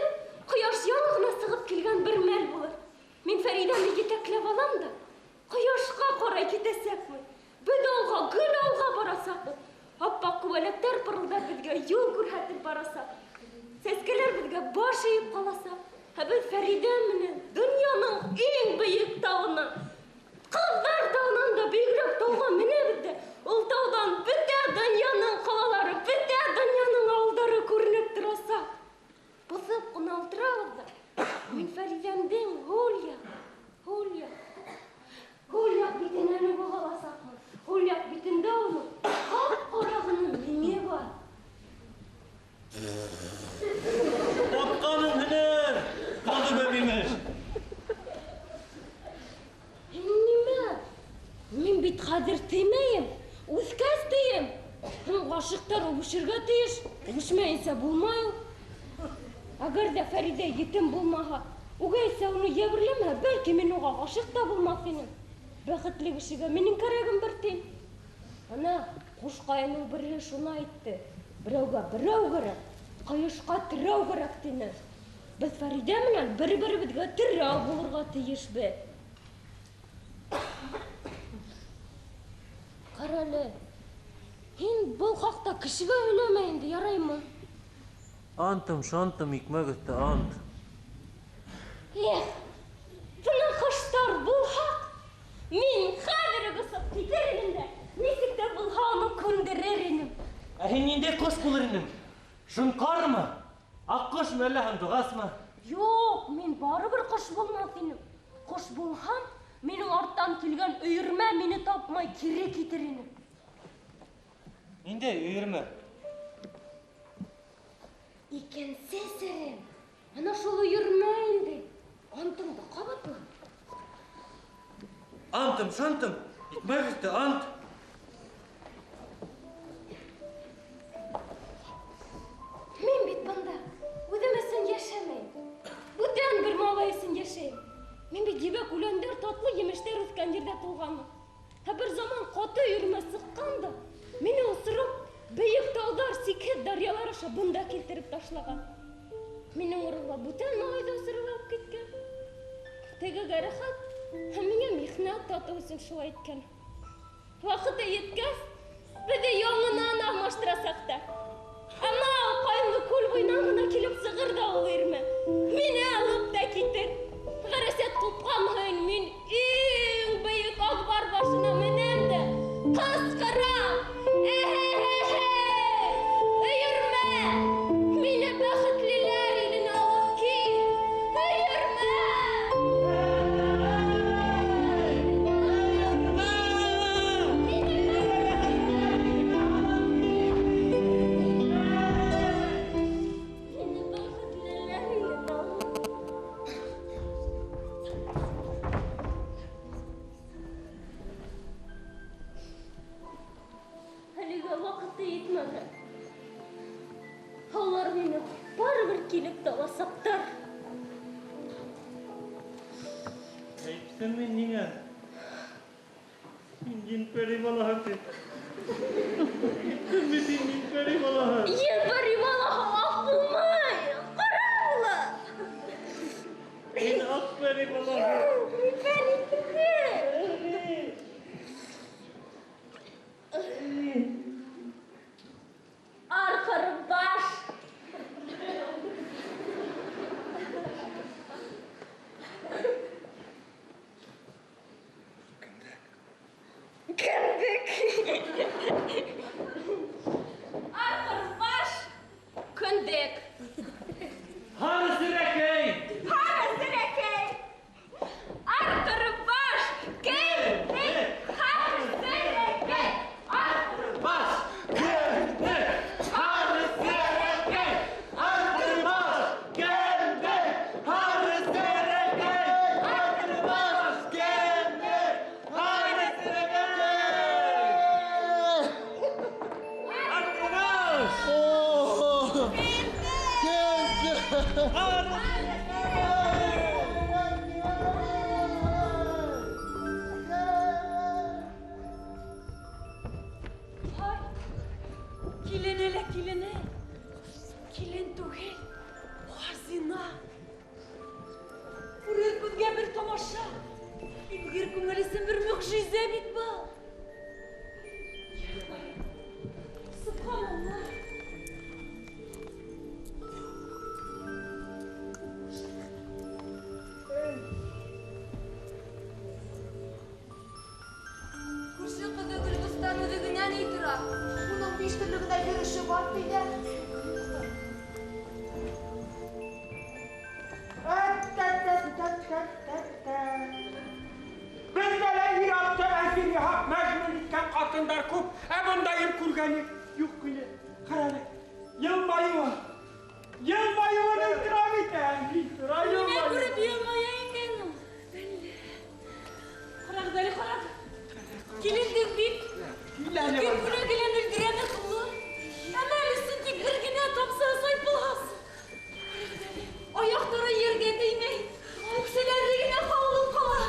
ҡояш яңы ғына сығып килгән бер мәл булыр. Мин Фәридәне етәкләп алам да, ҡояшҡа ҡарай китәсәкмен. Беҙ алға, гел алға барасаҡбыҙ. Аппаҡ күбәләктәр пырылдап беҙгә юл күрһәтеп барасаҡ. Сәскәләр беҙгә баш эйеп ҡаласаҡ. Ә беҙ Фәридә менән донъяның иң бейек тауына, ҡыҙҙар тауынан да бейегерәк тауға менәбеҙ дә, ул тауҙан бөтә донъяның ҡалалары, бөтә донъяның ауылдары күренеп торасаҡ. Боҫоп ҡына ултырабыҙ да, мин Фәридәмдең һул яҡ битенән үбеп аласаҡмын. Һул яҡ битендә уның ҡап-ҡара ғына миңе бар. Tapkanın hınır. Kaldı bebeğimiz. Нимә? Мин бит хәҙер теймәйем, үҫкәс тейем. Һәм ғашиҡтар үбешергә тейеш, үбешмәйенсә булмай ул. Әгәр ҙә Фәридә етем булмаһа, үгәйсә уны йәберләмәһә, бәлки мин уға ғашиҡ та булмаҫ инем. Бәхетле кешегә минең кәрәгем бер тин. Ана, ҡушҡайының береһе шуны әйтте. Берәүгә берәү кәрәк, ҡойошҡа терәү кәрәк тине. Беҙ Фәридә менән бер-беребеҙгә терәү булырға тейешбеҙ. Ҡарале, һин был хаҡта кешегә һөйләмә инде, яраймы? Antım şantım ikmek üstü ant. Бына ҡоштар булһа, мин хәҙер үк осоп китер инем дә, нисек тә булһа уны күндерер инем. Ә һин ниндәй ҡош булыр инең? Шунҡармы? Аҡҡош мы әллә һандуғасмы? Юҡ, мин барыбер ҡош булмаҫ инем. Ҡош булһам, минең арттан килгән өйөрмә мине тапмай кире китер ине. Ниндәй өйөрмә? Икенсе серем. Ана шул өйөрмә инде. Антыңды ҡабатла. Antım şantım ikmek üstü ant. Мин бит бында үҙем өсөн йәшәмәйем. Бүтән бер малай өсөн йәшәйем. Мин бит ебәк үләндәр, татлы емештәр үҫкән ерҙә тыуғанмын. Һә бер заман ҡаты өйөрмә сыҡҡан да, мине осороп, бейек тау Балдар сикет дарьялар аша бында келтіріп ташлаған. Менің орынға бүтән малайда сырылап кеткен. Теге гәрәхат, миңа михнат тату өсөн шулай еткән. Вакыты еткәс, беҙҙе яңынан алмаштырасаҡ та. Ана ҡайынлы күл буйынан ғына килеп сығыр да ул ирме. Мине алып та китер. Ғәрәсәт ҡупҡан һайын мин иң бейек ағбар башына менәм дә ҡысҡырам. Өйөрмә! Мине бәхетлеләр иленә алып кил. Өйөрмә! Мине бәхетлеләр иленә алып. Әлегә ваҡыты етмәне. Алар мине барыбер килеп таласаҡтар. Әйтсәң мин ниңә? Мин ен-пәри балаһы тип. Әйттем бит ен-пәри балаһы. Ен-пәри балаһы аҡ булмай, ҡара була. Мин аҡ пәри балаһы. Мин пәри түгел. Арҡыры баш. Кендек. Арҡыры баш. Көндек. Һары сирәкәй. Һары сирәкәй. Арҡыры баш. Кендек. Һары сирәкәй. Арҡыры Баш. Кендек. Һары сирәкәй. Арҡыры баш. Кендек. Һары сирәкәй. Арҡыры баш. Кендек. Һары сирәкәй. Арҡыры баш. Һай, килене. Килен түгел, хазина. Күрер күҙгә бер тамаша. Имгер күңел өсөн бер мөғжизә бит был. Субханаллах. Күрше ҡыҙы Гөлбостан үҙегенән ни тора? Уның 5 төрлө генә йөрөшө бар тиҙә. Бездә лә ир-атты әсир яһап мәжнүн иткән ҡатындар күп, ә бындайын күргәне юҡ ине. Ҡараны, йылмайыуы. Йылмайыуын итирам итәм. Ниңә күреп йылмая икән ул? Ҡарағыҙ әле, ҡарағыҙ. Килендек бит. Кем күрәгелән өлгөрәме ҡулы? Әмә өсөн тик бер генә тапса сайпылғас. Аяҡтары ергә теймәй, үкселәре генә ҡаулып ҡала.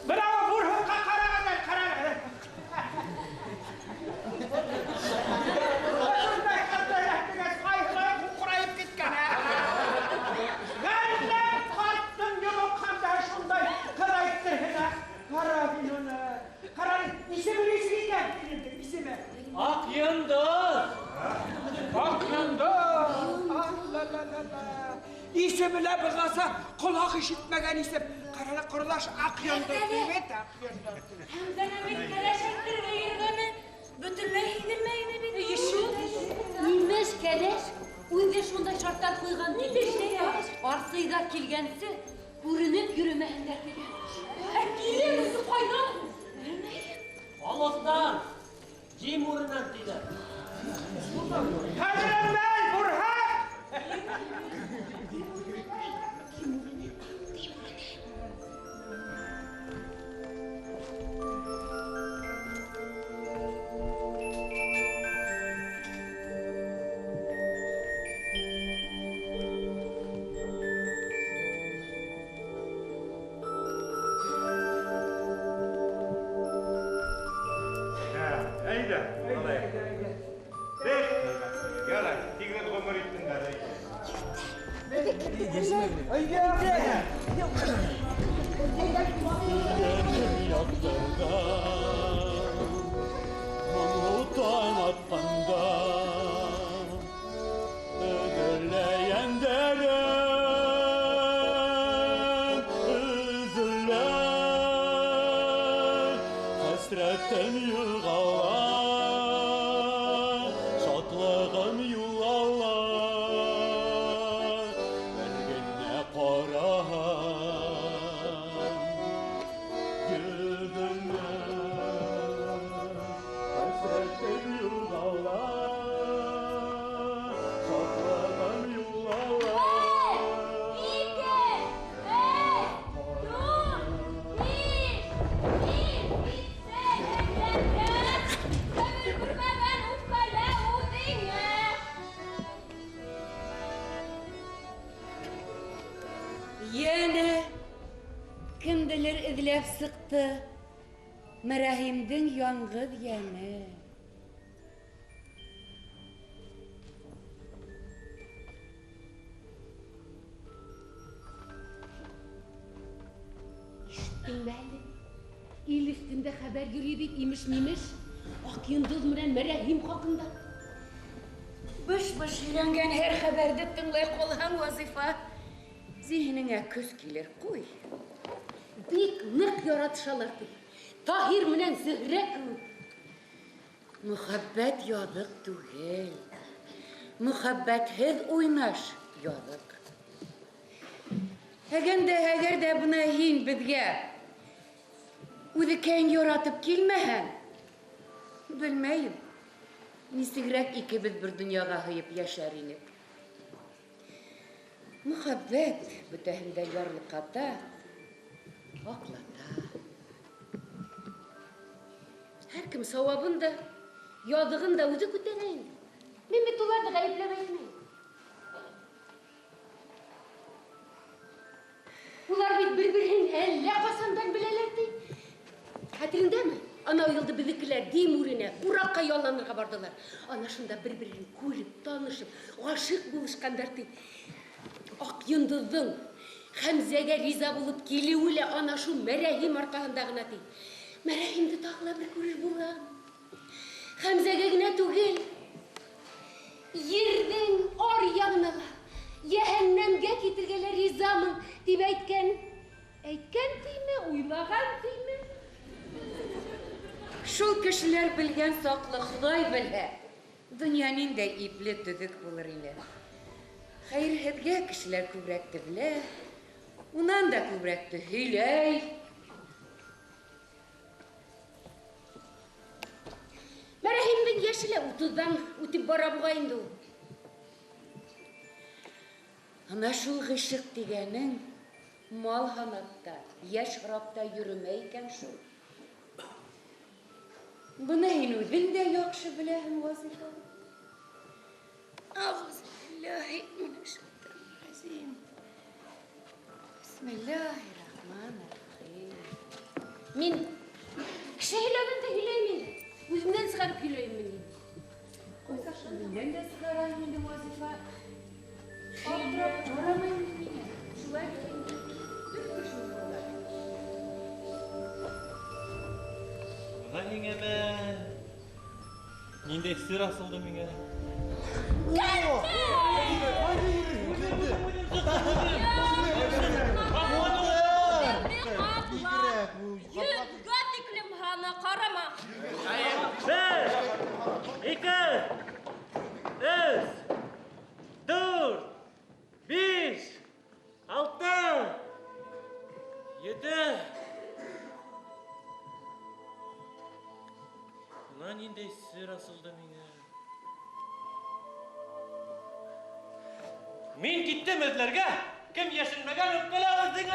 Браво, бурһыҡҡа ҡарағыҙ, ҡарағыҙ. Шундай ҡыҙҙы рәхмәгәс, ҡайһылай ҡуҡырайып киткән. Ғәрләп ҡарттың йомоҡҡанда шундай ҡыҙ әйттерһенә. Ҡара мин уны. Ҡара, исеме нисек икән? Исеме? Аҡ йондоҙ. Аҡ йондоҙ. Исеме лә бығаса ҡолаҡ ишетмәгән исем. Ҡараны, ҡорҙаш, аҡ йондоҙ бит, аҡ йондоҙ. Һәмдән әмин кәләш әйтергә йөргәне бөтөнләй һиҙелмәй ине бит. Имеш кәләш үҙе шундай шарттар ҡуйған килеште. Арсыйҙа килгәнсе күренеп йөрөмәһендәр тигән. Ә килен үҙе ҡайҙан? Алыҫтан, җим урынан тиҙәр. Хәҙерәмәл, бурһыҡ! Әйдә, Gel, tigre gomur ittin de. Mahmut'tan atfanda ödülleyen derim üzüller hasretten yığalar şatlığım yuvalar belgine korahan yüzünden hasretten yuvalar şatlığım yuvalar Yana kimdiler izlep sıktı. Merahimdin yangız yana. İşittin belli. İl üstünde haber yürüyüp imiş mimiş. Ak yıldız mıran merahim hakkında. Boş öğrengen her haberde tınlay kolhan vazifa. Zihnine köz gelir koy. Bik nık yaratışalardı. Tahir mınan zühre kılıp. Muhabbet yadık tuhel. Muhabbetsiz oynaş yadık. Eğer de buna hin bizge udiken yaratıp kilmehen. Bilmeyim. Nisigrek ikimiz bir dünyada hayıp yaşar inik. Muhabbet bütehinde yarlıkata, aklata. Her kim savabında, yadığında ucu kuteneyin. Mehmet ular da gayiplemeyin. Ular birbirinin elle kasandan bilelerdi. Hatırında mı? Ana yılda bizimkiler Dimurine, Urak'a yollanırga bardılar. Ana şunda birbirini görüp, tanışıp, aşık buluşkanlardı. Ak yıldızın Hamze'ge riza bulup geliyle ana şu merahim arkasındağına değil. Merahimde tağla bir görür bulan. Hamze'ge yine tugil. Yerden or yanına cehennemge getirgeler rizamın dibe etken tiyme, uylağan tiyme. Şul kişiler bilgen saklı Xuday bilhe. Dünyanın da ipli düdük bulur ile. Hayır hedge kişiler kübrekti bile. Unan da kübrekti hiley. Merahimden yeşile utuzdan utip bara buğayındı. Ana şul gışık digenin mal hanatta, yaş harapta yürümeyken şul. Buna hinudin de yakşı bilehim vazifa. Euzubillahimineşşeytanirracim. Bismillahirrahmanirrahim. Min şehirlerden de hileyim. Yüzümden çıkarıp hileyim min. Ben de sigarayım indi vazifa. Abdurrab aramayın mine. Şulay bileyim. Hani ngeme? Ninde sır asıldı mine? Yüz götüklüm hana karama. Bir, iki, üç, dört, beş, altı, yedi. Ulan yine sır asıldı mine. Min gittim özlerge. Kim yaşınmagan öpkala özdüğü.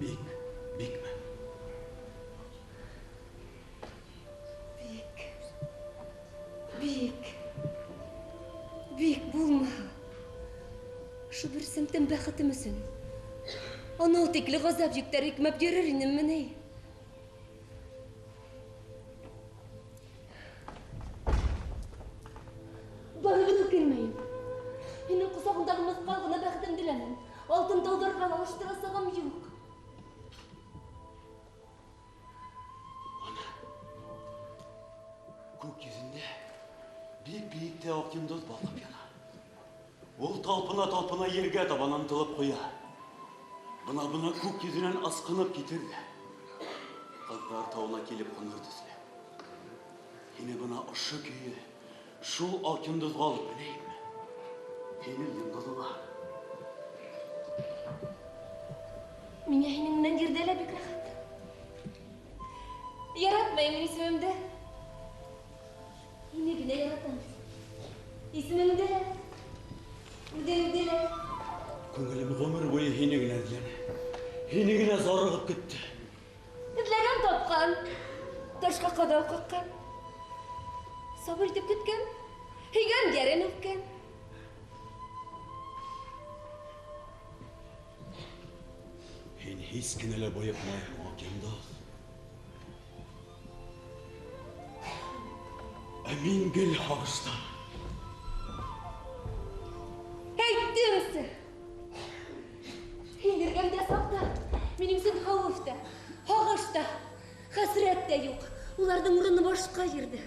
Bikme. Bek bulma. Şu bir simtim bəxtim üçün. Anal tekli gazap yükler hikmep yürür inim mi ne? Bağırını gelmeyin. Benim kusağımdaki mızkalgına bəxtim dilemem. Altın doldurgan alıştırasağım yok. Gökyüzünde büyük de ok yıldız bağlap yana. Ol talpına yerge taban ıntılıp koya. Buna gökyüzünden askınıp getirdi. Kızlar tağına gelip konurdu size. Yine buna ışık köyü şu ok yıldız alıp bileyim mi? Benim yıldızıma. Mine henimden girdele bir rahat. Yaratmayın ismimde. Yine güne yaratan. İsmimde. Dile. Көңілім ғұмыр бойы хенегіне ділен. Хенегіне зарығып кетті. Ділеген тапқан. Ташқа қадау қаққан. Sabır edip gitken. Higen geren öpken. Hen hiç kinele boyapmay akımda. Emin gel hağışta. Heyttimsin. Hindirgen de sakta. Menimsin havufta. Hağışta. Hasret de yok. Ulardan urunu başka yerde.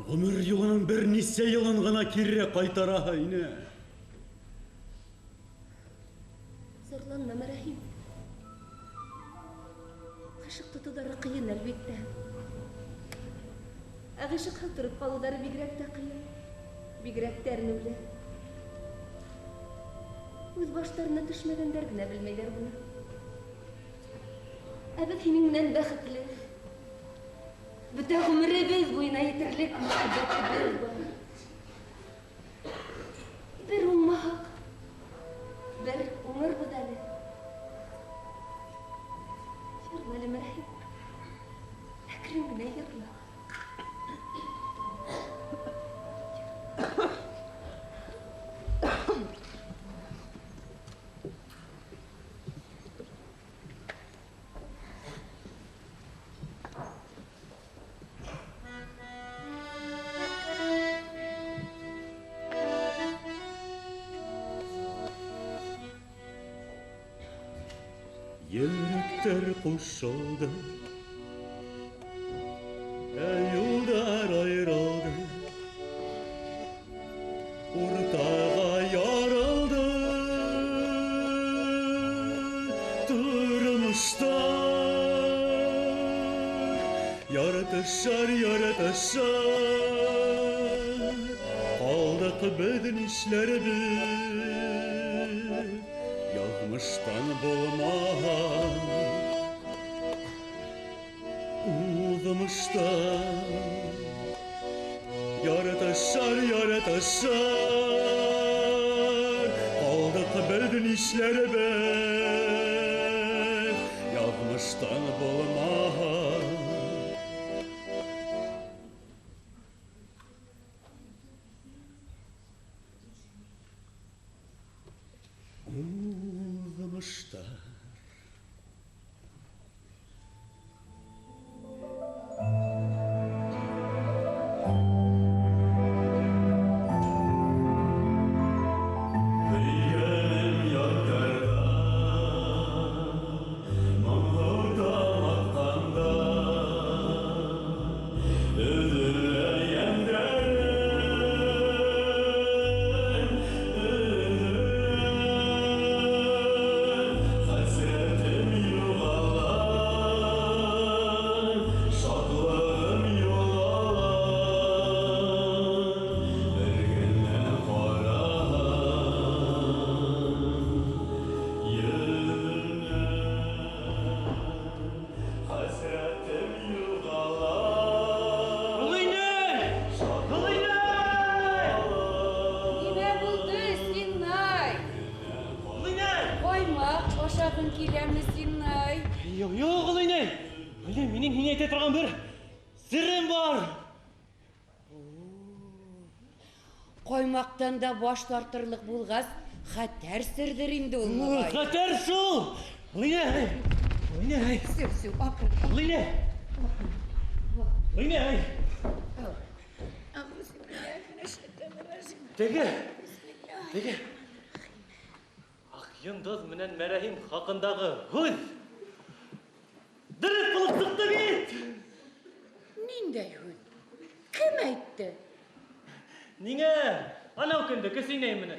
Ғұмыр yılının bir nisse yılın ғана кире қайтара ине. Zorlanma Merahim. Kaşık tutuları kıyın elbette. Ağışık hatırıp kalıları bigrek de kıyın. Bigrek ternüle. Öz başlarına düşmedenler güne bilmeyler bunu. Evet hininle bəxtli. Bütün ömrü biz boyuna yetirlik muhabbeti bir var. Bir ummak. Bir umur bedeli. Yırlalı Merahim. Ekrimine yırla. Yürekler koşuldu, yollar ayrıldı, ortağa yarıldı, durmuşlar, yaratışar, kaldık bütün işlerimiz. Yazmıştan bulmam Uzmıştan Yaratışar Kaldık bütün işleri ben Yazmıştan bulmam Uzmışlar киләме синай? Yok Leyne. Öyle benim hine ete тұрған bir sırrım var. Коймактан да баш тартырлык булгас, хәтәр сирдер инде ул мугай. Хәтер шул. Leyne. Leyne. Сөп, акыр. Leyne. Leyne. Теге. Ак йондоз менен Мәрәһим хакындагы һүз. Дөрес булып чыкты бит. Ниндәй һүз? Кем әйтте? Ниңә? Анау көндә кесинәй менә.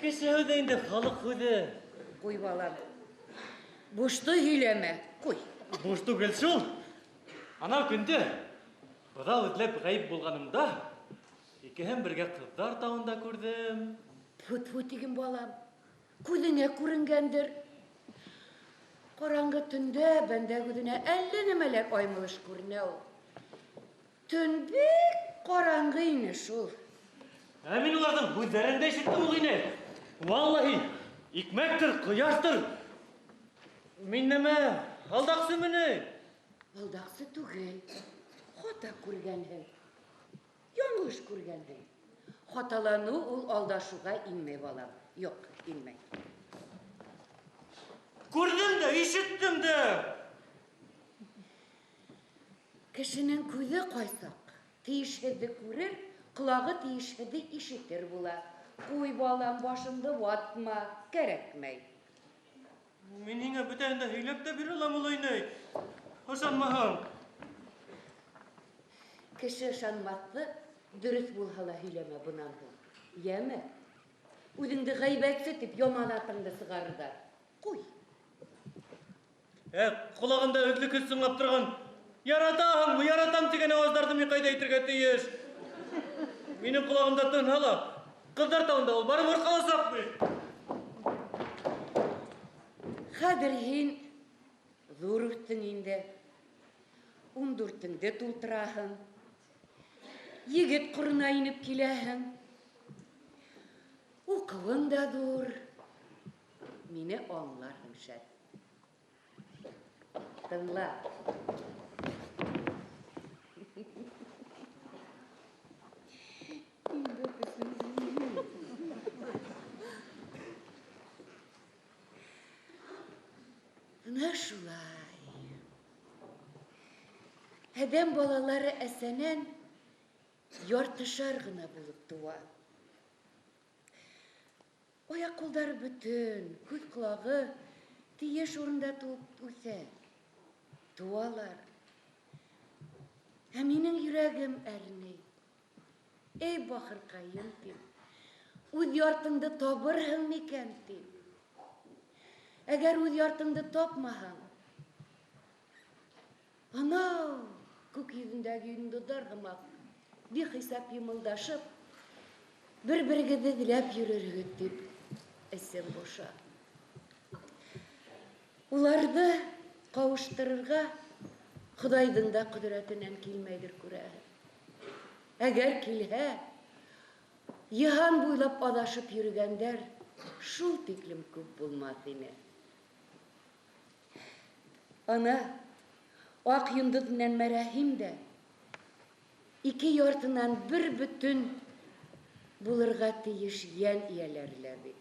Кеше һүзе инде халык һүзе. Куй балам. Бушты һөйләмә. Куй. Буш түгел шул. Анау көндә быҙау эҙләп ғайып булғанымда, икеһен бергә ҡыҙҙар тауында күрҙем. Тфу-тфу тиген балам. Күҙеңә күренгәндер. Ҡараңғы төндә бәндә күҙенә әллә нәмәләр аймылыш күренә ул. Төн бик ҡараңғы ине шул. Ә мин уларҙың һүҙҙәрен дә ишеттем ул ине. Валлаһи, икмәктер, ҡояштыр. Мин нәмә, алдаҡсымыны? Алдаҡсы түгел. Хата күргәнһең. Яңылыш күргәнһең. Хаталаныу ул алдашыуға инмәй балам. Юҡ, инмәй. Күрҙем дә, ишеттем дә. Кешенең күҙе ҡайсаҡ. Тейешһеҙҙе күрер, ҡолағы тейешһеҙҙе ишетер була. Ҡуй балам, башыңды ватма, кәрәкмәй. Мин һиңә бөтәһен дә һөйләп тә бирә алам ул инәй. Ышанмаһаң. Кеше ышанмаҫты, дөрөҫ булһа ла һөйләмә бынан һуң. Йәме? Үҙеңде ғәйбәтсе тип яманатыңды сығарырҙар. Ҡуй. Ҡолағында өҙлө көс сыңлап торған, яратаһыңмы, яратам тигән ауаздарҙы мин ҡайҙа әйтергә тейеш? Минең ҡолағымда тынһа ла, ҡыҙҙар тауында ул барыбер ҡаласаҡ бит. Хәҙер һин ҙур үҫтең инде. 14-ңде тултыраһың. Егет ҡорона инеп киләһең. Уҡыуың да ҙур. Мине аңларһың шәт. Тыңла. Бына шулай. Әҙәм балалары әсәнән яртышар ғына булып тыуа. Аяҡ-ҡулдары бөтөн, күҙ ҡолағы тейеш урында тыуып үҫә. Туалар. Ә минең йөрәгем әрней. Эй бахырҡайым тим. Үҙ яртыңды табырһың микән тим. Әгәр үҙ яртыңды тапмаһаң, анау күк йөҙөндәге йондоҙҙар һымаҡ бихисап йымылдашып, бер-берегеҙҙе эҙләп йөрөрһөгөҙ тип әсем боша. Уларҙы ҡауыштырырға Хоҙайҙың да ҡөҙрәтенән килмәйҙер күрәһе. Әгәр килһә, йыһан буйлап аҙашып йөрөгәндәр шул тиклем күп булмаҫ ине. Ана, аҡ йондоҙ менән Мәрәһим дә ике яртынан бер бөтөн булырға тейеш йән эйәләре лә бит.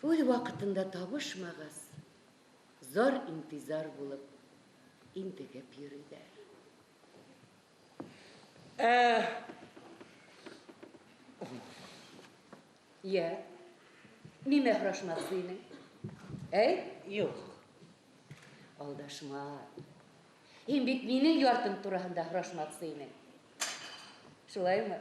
Үҙ ваҡытында табышмағас, зар интизар булып интегеп йөрөйҙәр. Йә, нимә һорашмаҡсы инең? Юҡ. Алдашма. Һин бит минең яртым тураһында һорашмаҡсы инең. Шулаймы?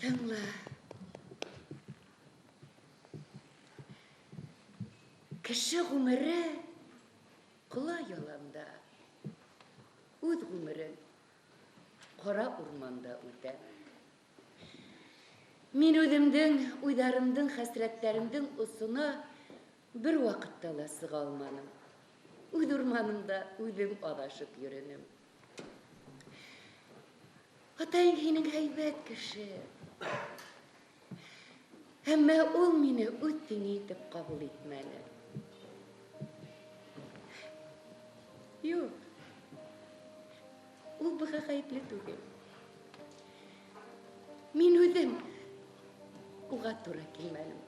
Тыңла. Кеше ғүмере ҡола яланда. Үҙ ғүмерен ҡара урманда үтә. Мин үҙемдең, уйҙарымдың, хәсрәттәремдең осона бер ваҡытта ла сыға алманым. Үҙ урманымда үҙем аҙашып йөрөнөм. Атайың һинең һәйбәт кеше. Әмма ул мине үтен итеп кабул итмәде. Юк. Ул быға гаепле түгел. Мин үҙем уға туры килмәдем.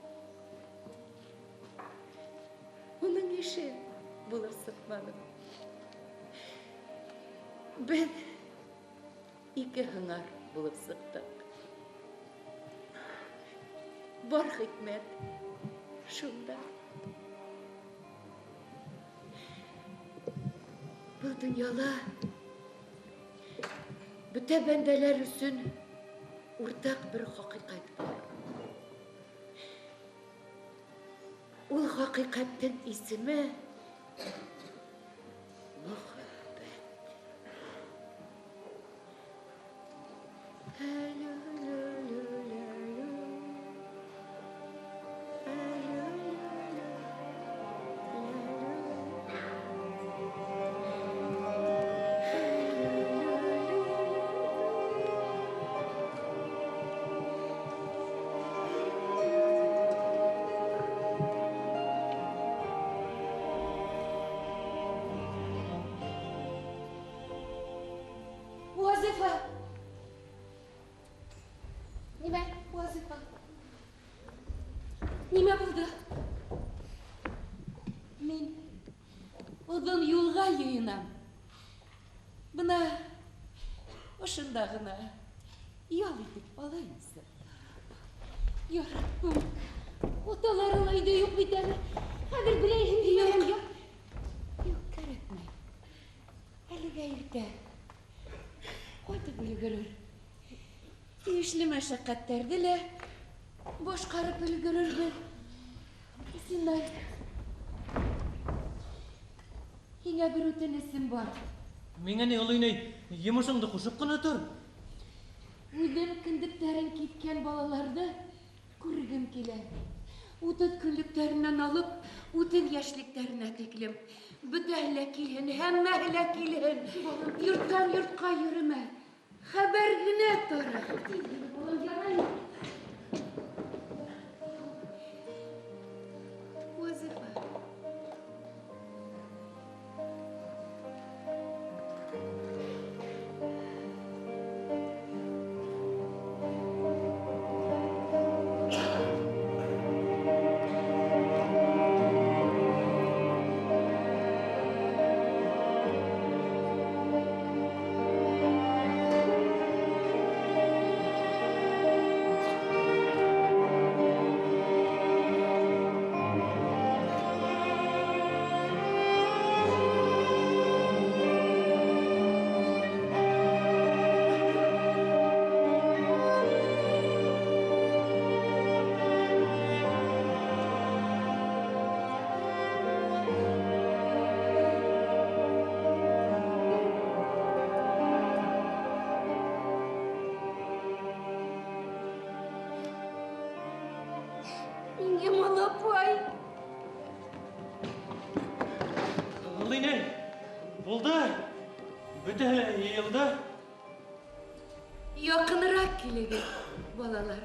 Уның ише булып сыҡмадым. Беҙ ике һыңар булып сыҡтык. Бар хикмәт шунда. Был дөньяла бөтә бәндәләр өсөн уртаҡ бер хакыйҡат бар. Ул хакыйҡаттың исеме мөхәббәт. Вазифа! Нимә, Вазифа? Нимә булды? Мин оҙон юлға йыйынам. Бына ошонда ғына ял итеп алайынсы. Яраббым, оталары ла өйҙә юҡ бит әле. Хәҙер беләйһең дигән юҡ. Юҡ, кәрәкмәй. Әлегә иртә. Ҡайтып өлгөрөр. Тейешле мәшәҡәттәрҙе лә башҡарып өлгөрөрбөҙ. Синай, һиңә бер үтенесем бар. Миңә ни ул инәй, йомошоңдо ҡушып ҡына тор. Үҙем кендектәрен киткән балаларҙы күргем килә. 30 көнлөктәренән алып, 30 йәшлектәренә тиклем. Бөтәһе лә килһен, һәммәһе лә килһен. Йорттан йортҡа йөрөмә. Хәбәр генә тора. Вазифа. Иңгем алапай. Ул инәй, булды. Бөтәһе йыйылды. Яҡыныраҡ килегеҙ, балалар.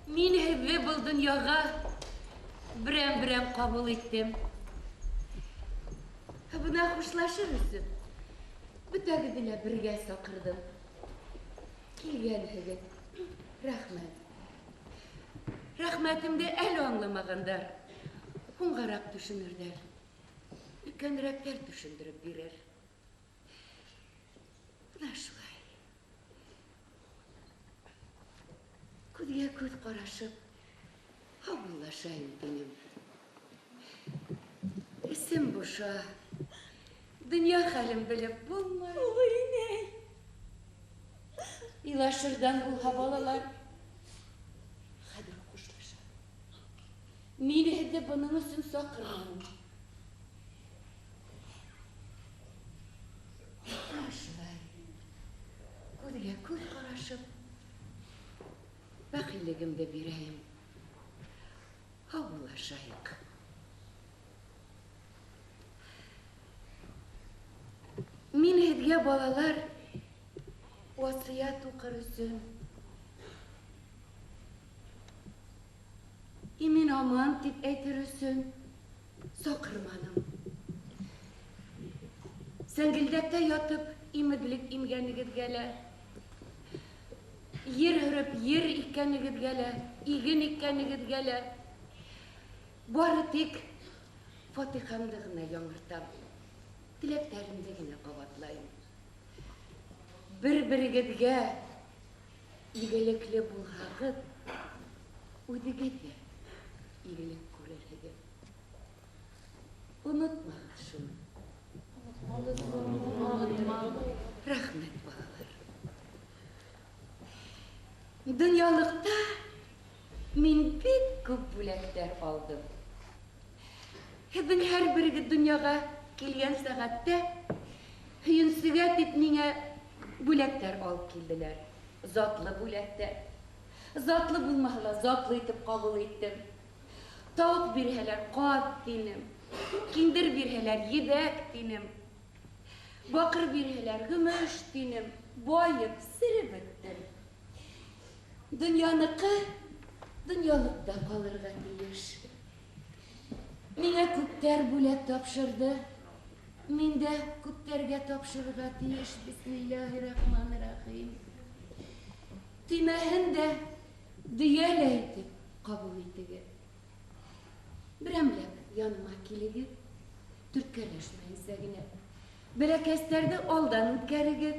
Мин һеҙҙе был донъяға берәм-берәм ҡабул иттем. Бына хушлашыр өсөн бөтәгеҙҙе лә бергә саҡырҙым. Килгәнһегеҙ. Рәхмәт. Рәхмәтемде әле аңламағандар. Һуңғараҡ төшөнөрҙәр. Өлкәнерәктәр төшөндөрөп бирер. Бына шулай. Күҙгә күҙ ҡарашып, һаубуллаша интегем. Эсем боша. Донъя хәлен белеп булмай. Ой, инәй. Илашырдан булһа балалар. Хәҙер хушлаша. Мин һеҙҙе бының өсөн саҡырманым. Шулай. Күҙгә күҙ ҡарашып, бәхиллегемде бирәйем. Һаубуллашайыҡ. Һеҙгә балалар васыят уҡыр өсөн. Имен аман тип әйтер өсөн саҡырманым. Сәңгелдәктә ятып имедлек имгәнегеҙгә лә, ер һөрөп ер иккәнегеҙгә лә, иген иккәнегеҙгә лә, бары тик фатихамды ғына яңыртам, теләктәремде генә ҡабатлайым. Бер-берегеҙгә игелекле булһағыҙ, үҙегеҙ ҙә игелек күрерһегеҙ. Онотмағыҙ шуны. Рәхмәт, балалар. Дөньялыҡта мин бик күп бүләктәр алдым. Һеҙҙең һәр берегеҙ донъяға килгән сәғәттә һөйөнсөгә тип миңә бүләктәр алып килделәр. Затлы бүләктәр. Затлы булмаһа ла затлы итеп ҡабул иттем. Тауыҡ бирһәләр ҡаҙ тинем. Киндер бирһәләр ебәк тинем. Баҡыр бирһәләр көмөш тинем. Байып, сиреп бөттөм. Донъяныҡы донъялыҡта ҡалырға тейеш. Миңә күптәр бүләк тапшырҙы. Мин дә күптәргә тапшырырға тейеш. Бисмиллаһир-рахманир-рахим. Тимәһен дә дөйәлә итеп ҡабул итегеҙ. Берәмләп яныма килегеҙ. Төрткәләшмәйенсә генә. Бәләкәстәрҙе алдан үткәрегеҙ.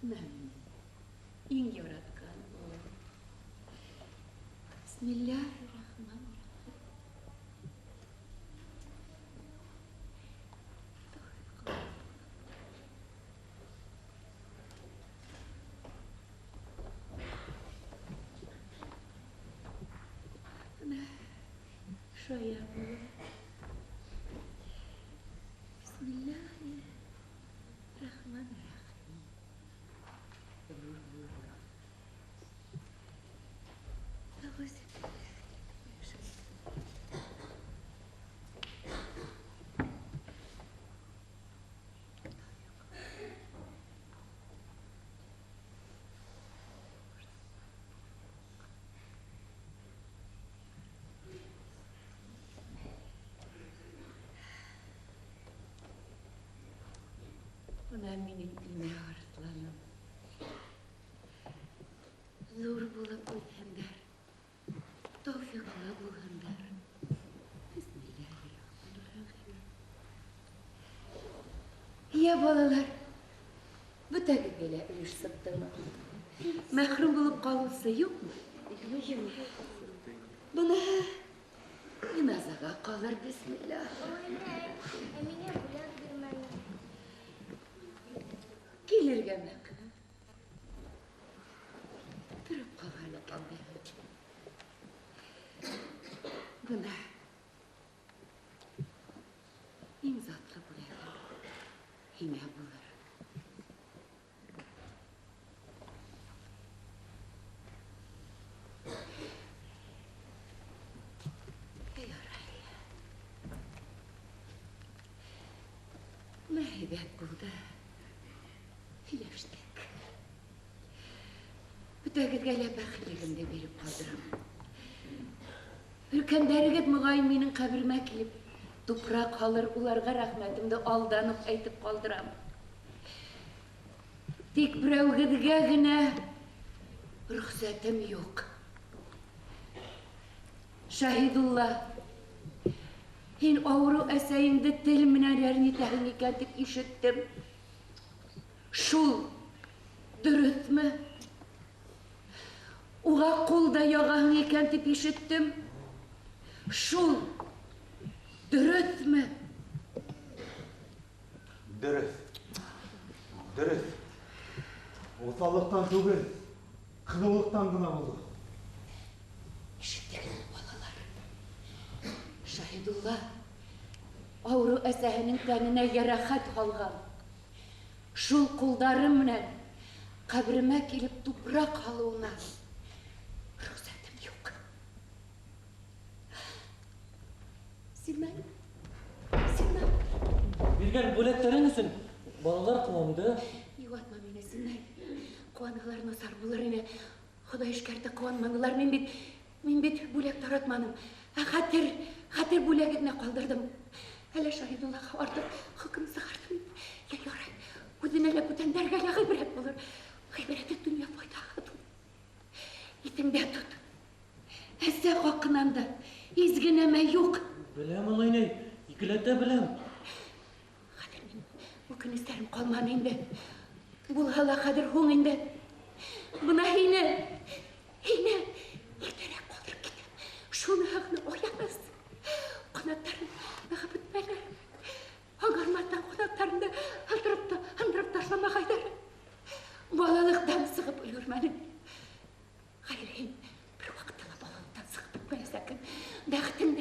Мәмнун. Иң яратҡан улым. Бисмиллаһир-рахманир-рахим. Şöyle bulalım. Bismillahirrahmanirrahim. Buna minik ilmeği arıtlanım. Zor bulup ötender. Tevfikle bulundur. Bismillahirrahmanirrahim. Ya balalar, bu takibele ülüş sıktım. Mahrum bulup kalırsa yok mu? Buna cenazaga kalır bismillah. Emine bulan bir Gelirge mek. Durup kalanı kaldı. Buna imzatlı bulayım. Hine bulur. Mehibet buldu. Hileştik. Bütəgizgələ bəxtligimdə verib qaldırım. Ülkəndərigət müğayim menin qəbirmə kilib, tupraq alır, ularga rəhmətimdə aldanıb aytıb qaldıram. Tek birəvgizgə gənə rüxsətim yox. Şahidullah, hin avru əsəyimdə tel minərlərini təhin ikətib işittim. Şul, dürüst mü? Uğa qolda yağağın ikentip işittim. Şul, dürüst mü? Dürüst. Dürüst. Otalıktan түгел, kılıktan gına oldu. İşittik balalar. Şahidullah, avru əsəhinin tənine yarahat qalğan. Şul kuldarım menən qəbrimə kelib toprak alığına rüxsətim yox. Silməli. Birgen böletlerin için balalar kıvamdı. Yuvatma meni sinay. Kuanılarına sar bular ine. Xuday işkerte kuanmanılar men bit bölek taratmaным. Hatır bölek etine kaldırdım. Hele Şahidullah'a artık hüküm sığardım. Ya yaray, özüne gütenlerge ya gıybret bulur. Gıybret et dünya boydağı tut. İtinde tut. Esse hakkınanda izgineme yok. Bilem olayını, ikilette bilem. Kadir men, bugün isterim kalmam indi. Bulhala Kadir hon indi. Buna hine erterek kaldırıp gidip şunu hağını oyanız. Kanatların nağı bitmeler. Angarmattan kanatlarında handırıp taşlama gaydar. Balalıktan sıkıp ölürmenim. Hayır, bir vaktila balalıktan sıkıp bitmeye sakın. Dağıtın da,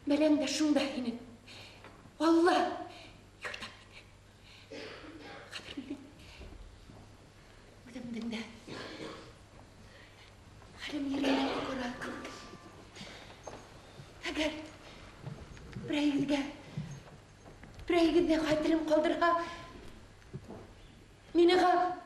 belen de şunda hinin. Vallahi yurdan gidin. Kadir benim. Ödümdün de. Halim yerine kurak. Agar bir aygide hatırım kaldırha. Miniha.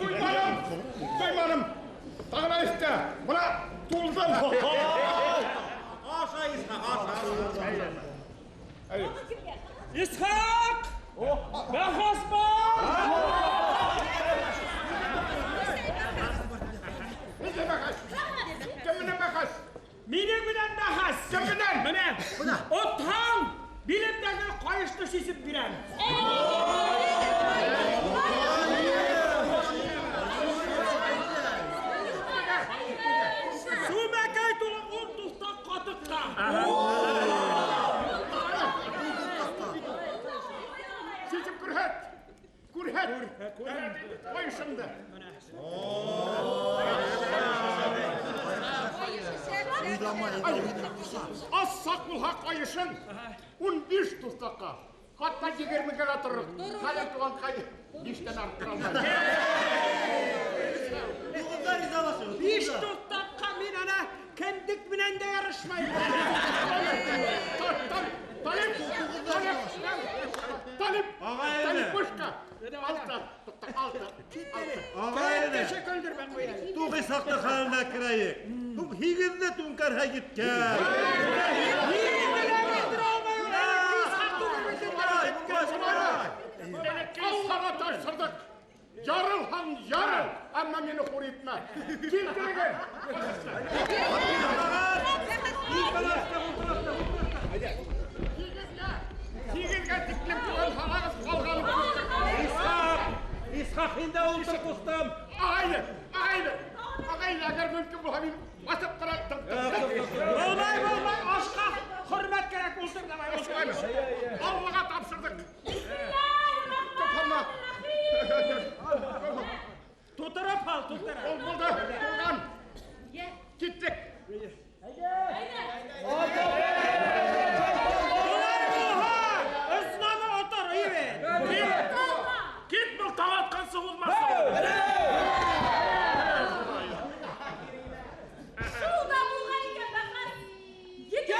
Duymadım. Dağına iste. Buna tuğuldan. Aşağı İshak, aşağı. İshak! Behas var! Ne behas? Kimine behas? Mine bilen behas. Kiminen? Mine. O tam bilimdeki kayışlı şişip bilen. Sumekay tuğun un tuğstak katıkta. Şişip kurhet. Kayışımdı. Az sakılha kayışın. 15 tuğstakka. Hatta 20 kere durur. Kaya tuğan kayı. İşten arttırılmaz. Beş tuğstakka min ana kendik minen de yarışmayın. Talip Kuşka. Altı. Ben teşekkürdür ben bu yere. Tuğ İshak'ta halına kirayı. Tuğ higizde tuğun ha gitken. Allah'a taşsırdık. Yarıl. Ama beni kur etme. Kildirgin. Sigilge diklim tuğun halağız kalganı. İshak indi olsa kustam. Aynı. Ağayla agar mümkün bu habim basıp kırattım. Olmay. Aşka hürmet gerek olsun demay. Allah'a tapşırdık. Tutarap al. Olmadı. Ulan. Gittik. Osman'ı otur iyi ver. Git bu tavatkan soğulmasın. Şurada bulgayken bakar. Gidin.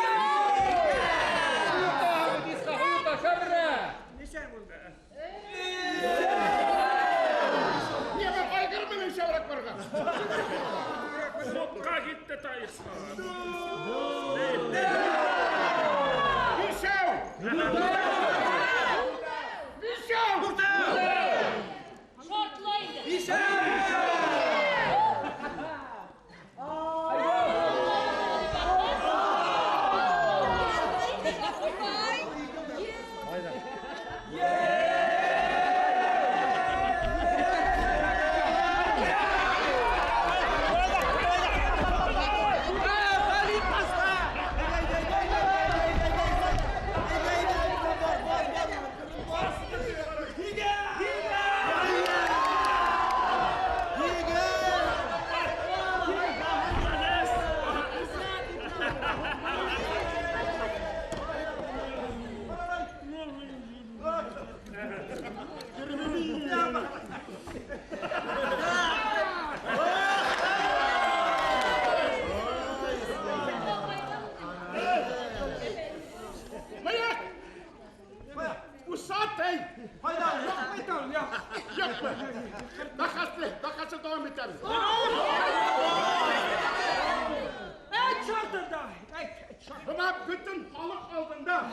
Buna bütün halk aldığında.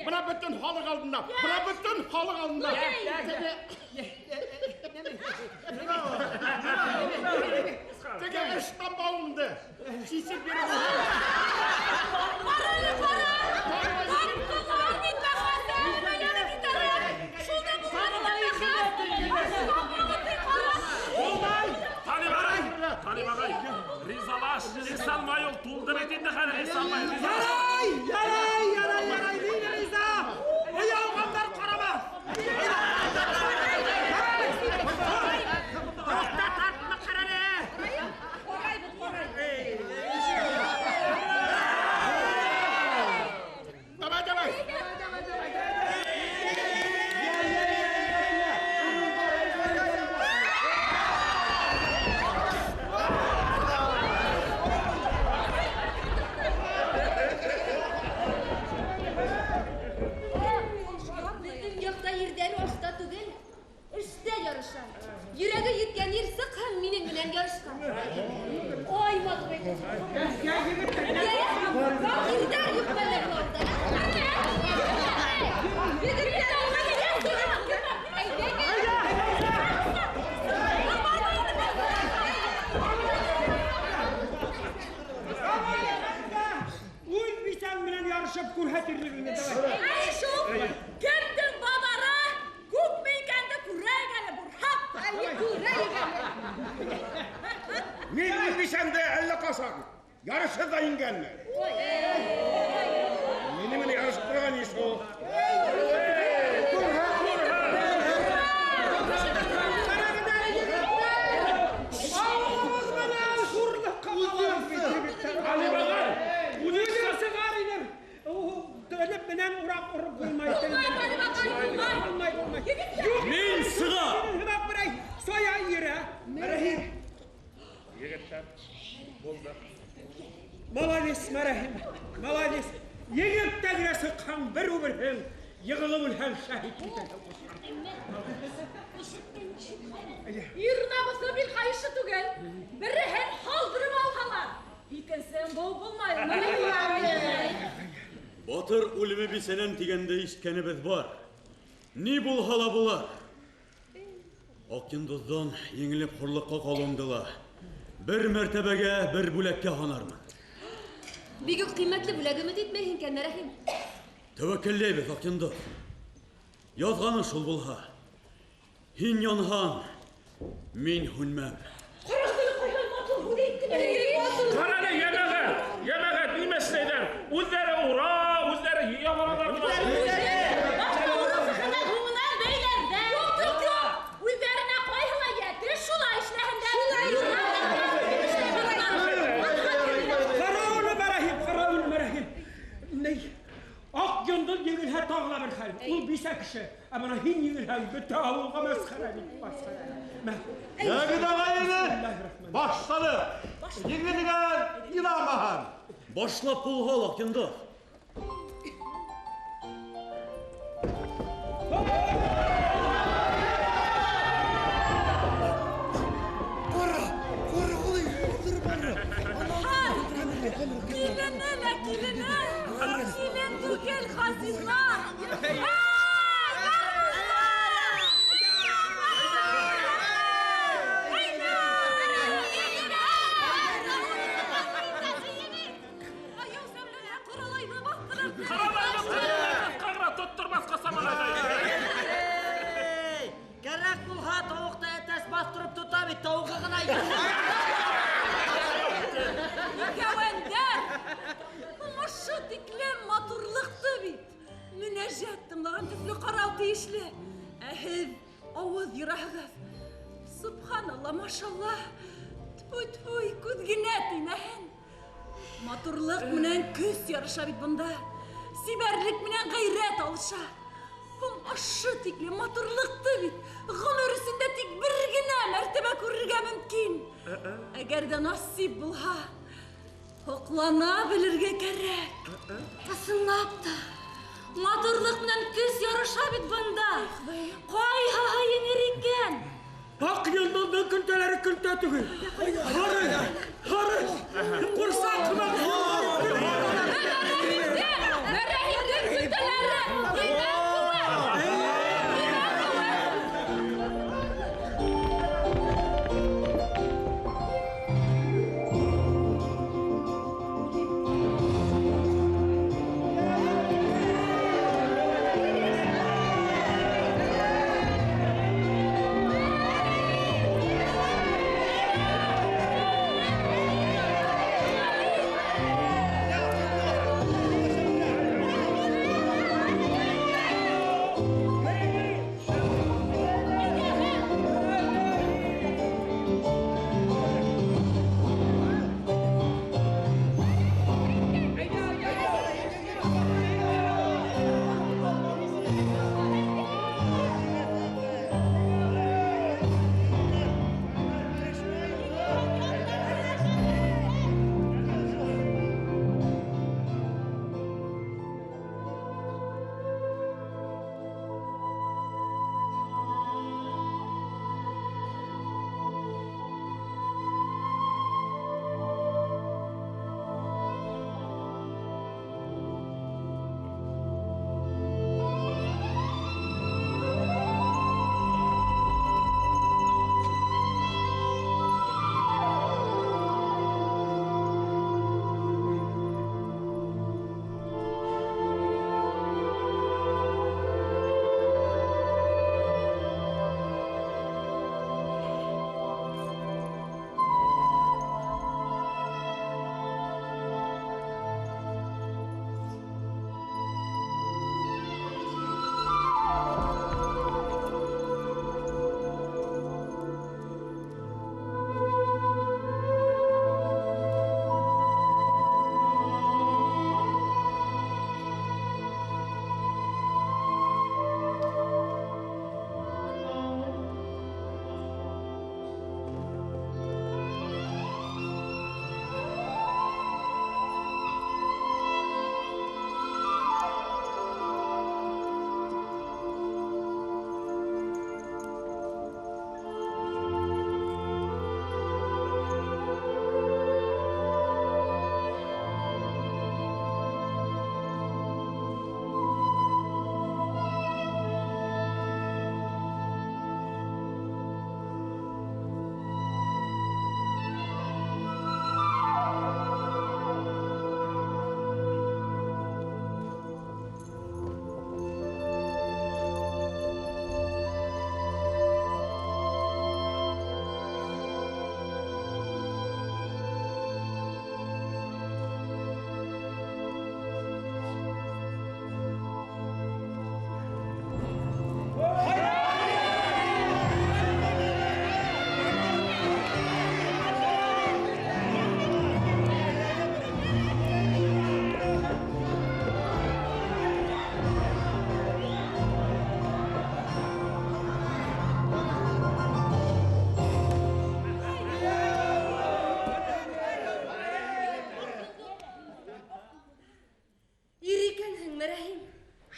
Buna bütün halk aldığında. Buna bütün halk aldığında. Tege İstanbul'unda. Sizi bir Tani bagay, rizalaş, risalma yok, tuldur etinde kana risalma yok. Yaray, neyine riza? O yavganlar karamaz. Yokta tartma kararı. Davay. Yüreğe yetken yer sıkhan minin bilen yarışkan. Oy mazbet. Bak gider yükmeler orada. Uy bir sen bilen yarışıp kurhetirliğini de var. Ay şu kendin babara kupmeykende kuraya gele burhap. Ay kuraya gele. Milli bir sen de elle kasan. Yarışı da ingenle. Minimini yarıştıran iş o. Ali Bagay, uyuyorsun garinim. Dönüp binen urak urup bulmayı. Olmay. Min sığa. Bak burayı, soya yere. Merahim. Yigitler, bolda. Maladis. Yigitler sıkan bir ubirhin. Yığılıp ülhen şahit biten. Yırnamısı bir kayışı tügel. Biri hem haldırım alhalar. Bilken sen bol bulmayın. Batır ulimi bir senen tigende işkenimiz var. Ni bul hala bular. Akyındızdan yengilip hurlukka kalındılar. Bir mertebege, bir bulekke hanarmın. Bir gün kıymetli bulegimi ditmeyin kendine rahim. Tevekkelleybiz Akyındız. Yazganı şul bulha. Hin yanhan, min hunmem. Karane yemeğe bilmeseyler, uzları ura, uzları yiyamalar. Ak yıldız yığıl her tağla bir hal. Ul bir kişi. Ama hin yığıl hal. Bir tağılga meskhara bir başkara. Yağın ağayını başladı. Yigitigen yılamahan. Başlap bul hal Akyındız. Kilen tükel hazırlar. уйлаған төсле карау тиешле. Ә һез авыз йөрәгез. Субханалла, машалла. Тфу-тфу, күз генә тимәһен. Матурлык менән көз ярыша бит бында. Сибәрлек менән гайрәт алыша. Һәм ашы тикле матурлыкты бит гомер исендә тик бер генә мәртәбә күрергә мөмкин. Әгәр дә насип булһа, хоклана белергә кирәк. Ысынлап та, матурлык менән көз ярыша бит бында. Кайһы еңер икән? Ак йылдызның көнтәләре көнтә түгел. Харыс! Курсак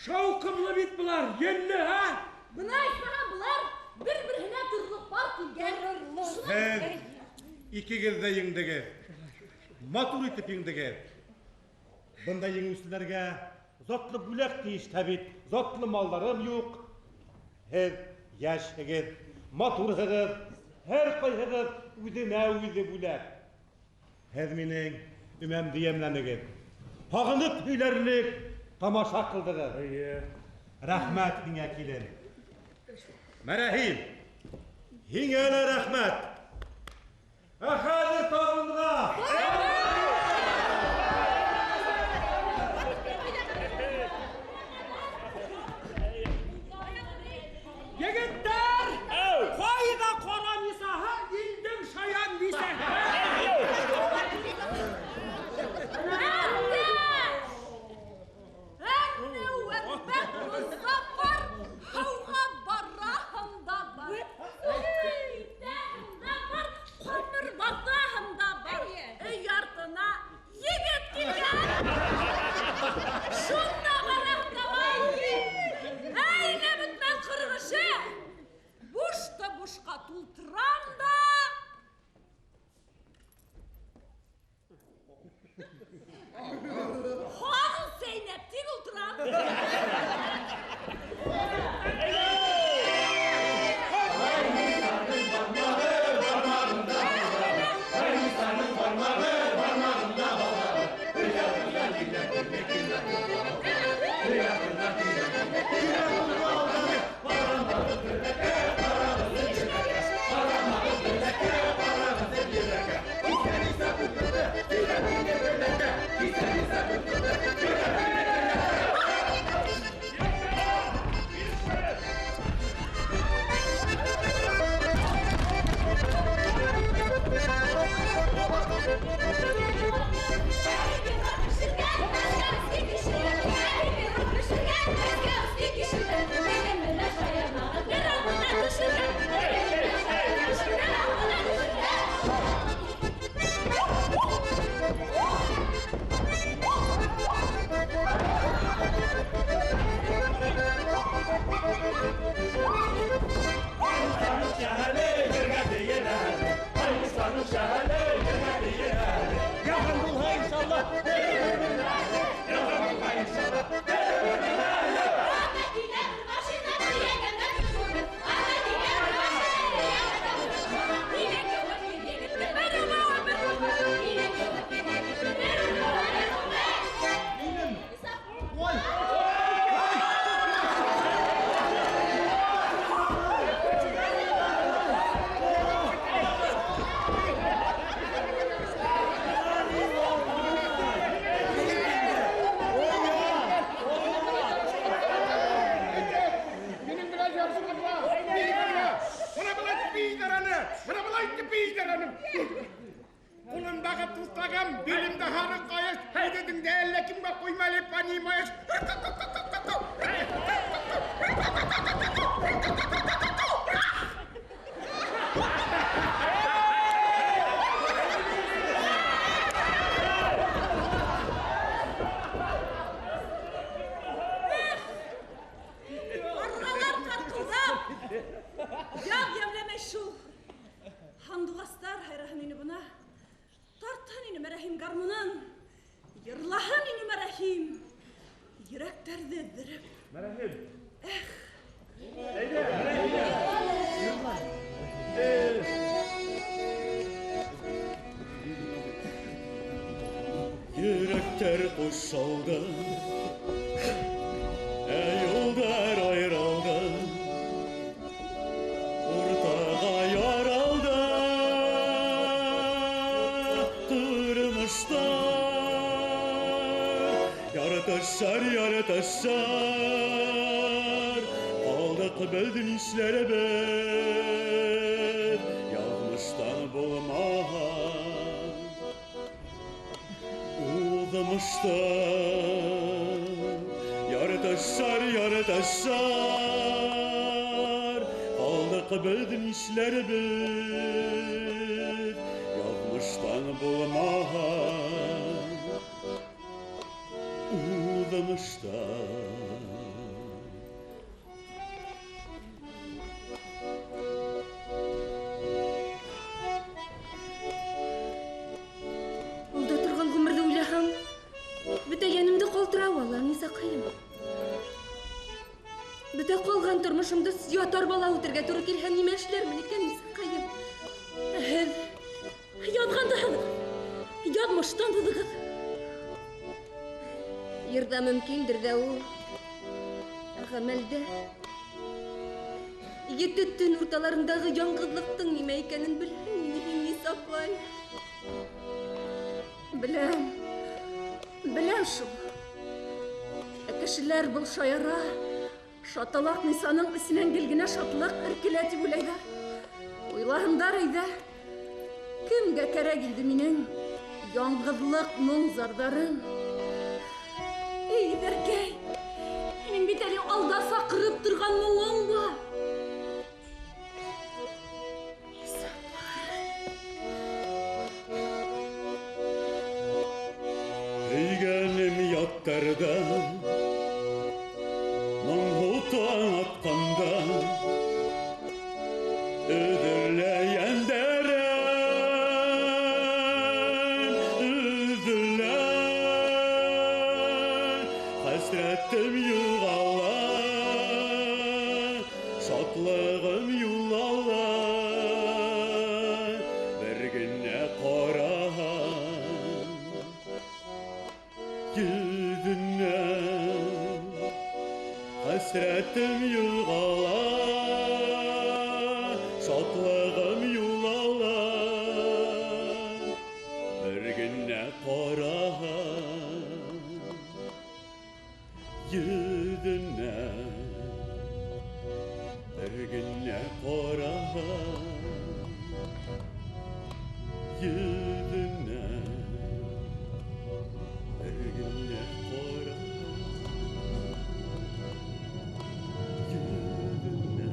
Шауқымлы бит бұлар, енлі, ha? Бына айтмаған бұлар бір-біріне тұрлық бар келген. Икигерде еңдіге, матур итіп еңдіге. Бұнда еңістілерге затлы бүләк дейіш тәбет, затлы малдарым yok. Һез яшігіз, матурғығыз, her қайғығыз үзіне өзі бүләк. Һез менің үмәмді емләмігіз. Пағынып үйлерлік тамаша қылдығыз. Рәхмәт еңе келін. Мәрәхим, еңелі рәхмәт. Әхәзір табынға! Kulundağı tuzlağım, bilimde harı koyuş, hededin de elle kimde koymalı panimayış. Argalar katkıldan. Yağ yemleme şu. Handuğastar hayrahan ini buna. Tartan ini merahim garmunan. Yırlahan ini merahim. Yüreklerde dirip. Merahim. Yürekler koşaldı, yollar ayrıldı, ortağa yaraldı, durmuşta. Yaratışlar, aldık bildin işlere ben, yanlıştan bulmahan. Uzamışta yaratışlar aldık bildin işleri bir yanlıştan bulmahan uzamışta. Улда тұрған ғұмырды ойлахам, бүті енімді қолтыра вала, несақайым. Бүті қолған тұрмышымды ятар бала өтірге тұры келген немешлер мінекен несақайым. Әхін, ядғанды халық, ядмыштан дұдығыз. Ерда мүмкіндір де ол, ғамәлді. Еттеттің орталарындағы яңғыдлықтың неме екенін білін, несақай. Білем шул. Кешеләр был шаяра, шаталак Нисаның исенән гелгенә шатлык иркелә дип уйлайлар. Уйлаһындар иде. Кемгә кәрәк инде минең яңгыдлык моң-зардарым? Эй, бәркәй, минең бит әле алда сакырып торган моңым бар. Eygenim yattarda, Manhutan atqanda, Ödürleyen deren, Ödürler, Hasretim Hasretim yığalar, şatlığım yuğalar. Bir günne qarahar yüzüne, bir günne qarahar yüzüne, bir günne qarahar yüzüne.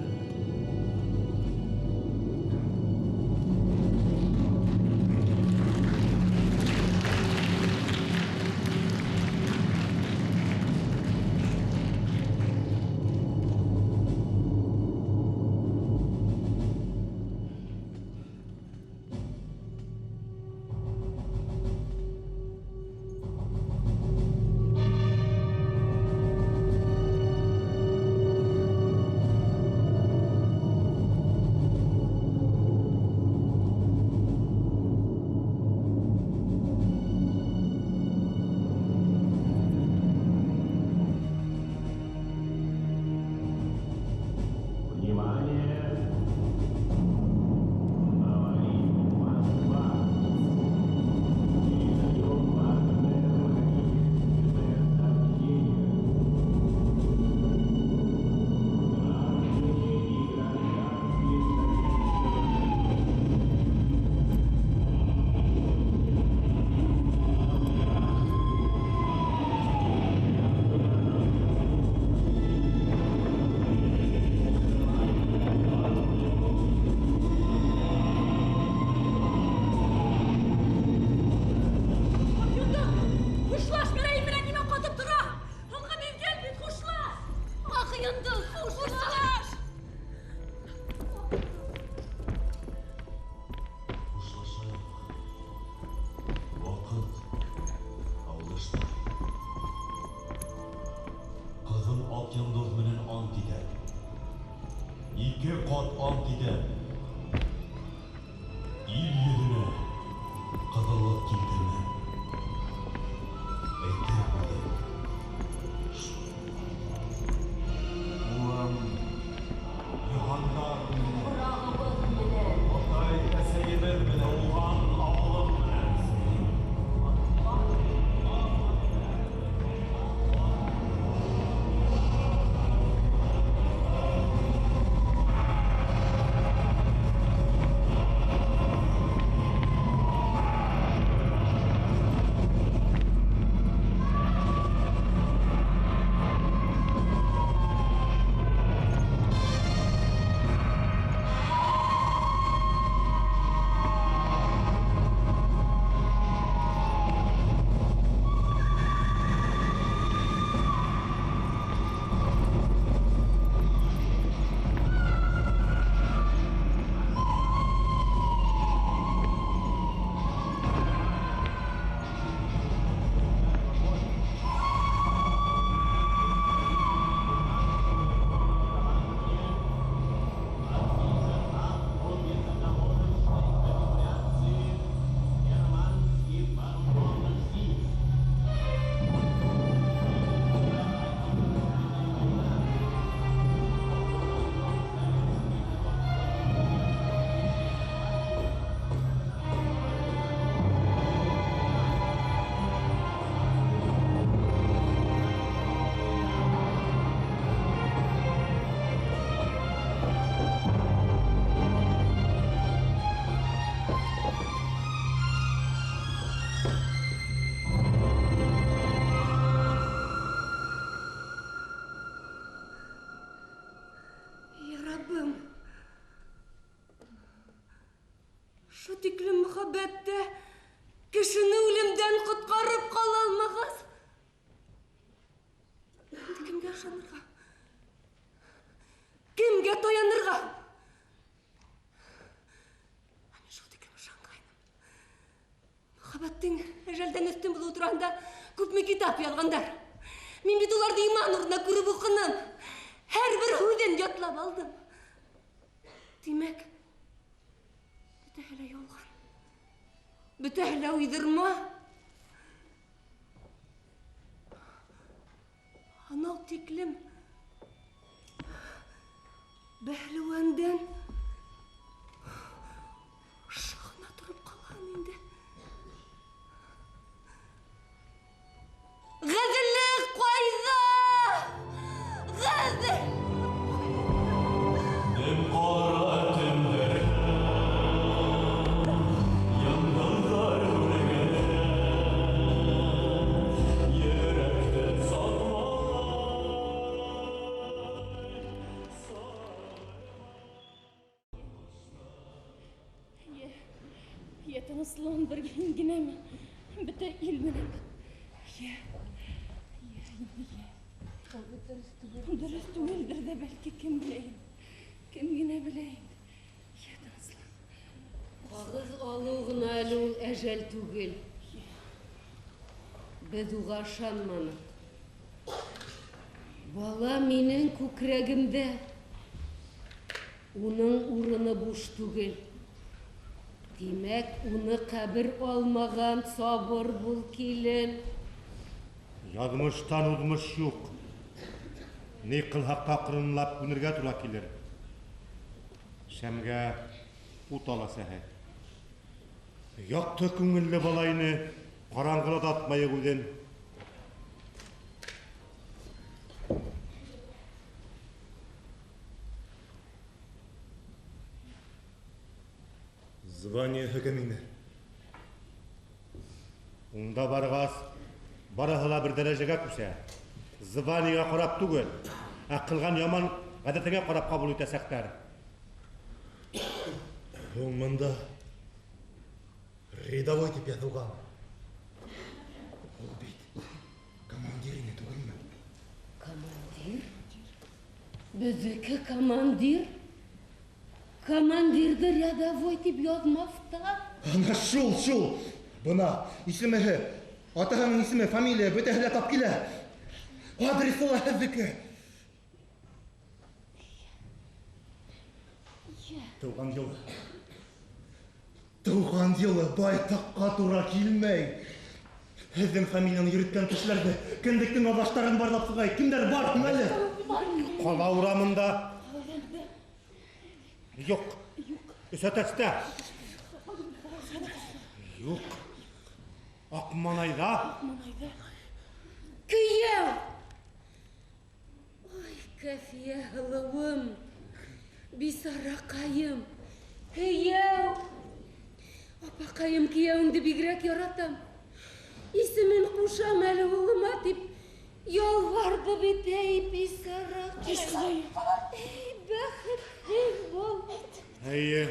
Kuşlaş meleğim bilen nime katıp dura. Hangi bir gel bir kuşlaş. Ah yandı kuşlaş. Vakit alıştı. Kızım ak yıldız menen ant eder. İki kat ant eder. İl yüzüne kızıllık kildirme. Eytir burada. Ulan Yuhannar Otay eseyimir bile ulan ağlım Ya Rabbim. Şu tiklem muhabbette kişini ölümden kutkarıp kalalmağız. Kimge yaşanırga? Kimge toyanırga? Hani şu tiklem şankayным. Muhabbetin ejelden üstün bulup turanda köpme kitap yazganдар. Мен бит уларды иман урдуна көрүп окунам. Her bir hüden yatlap aldım. Demek bütühle yolgan. Bütühle uydurma. Anao tiklim Бәһлуандан шағына тұрып қалған енді. Ғәділік қойды! Ғәділ! Тыныслан bir генеме, бітір ел менен. Дұрыс түгелдір де бәлкі кім білейін, кім гене білейін. Тыныслан. Қағыз алуғын әлі ол әжәл түгел. Біз уға шанманы. Бала менің көкірегімде. Оның урыны буш түгел. Демек, уны қабір алмаған сабыр бұл келін. Ядмыштан ұдмыш жоқ. Не қылхаққа қырынлап өнерге тұра келер. Шәмге ұтала сәхе. Яқты күңілі балайны қараңғыла датмайы көден. Звание хәкіміне. Онда барғас, барығыла бір дәрежеге күсә. Званиеға қарап түгел, қылған яман ғадетіңе қарап қабыл етесәқтер. Ол мында рядовой деп язылған. Ол бейт командиріне түгілмі? Командир? Біздікі командир? Командирді рядовой деп язмафта? Ана шул. Бұна исімі, атағаның исімі, фамилия, бөтәхілі тап келі. Адресіла әзікі. Туған елы байтаққа тұра келмей. Әзім фамилияны үйреткен кішілерді, кіндіктің алаштарын барлап сұғай. Кімдер бар, кім әлі? Қала ұрамында. Жоқ. Өсәтәсті. Жоқ. Ақманайда. Күйеу! Ой, кәфия ғылыуым. Бисарақайым. Күйеу! Апақайым күйеуіңді бигрәк яратам. Исімен қушам әлі ұлыма деп ялварды бет әй бисарақайым. Эй, бәхетсіз бол. Әйе,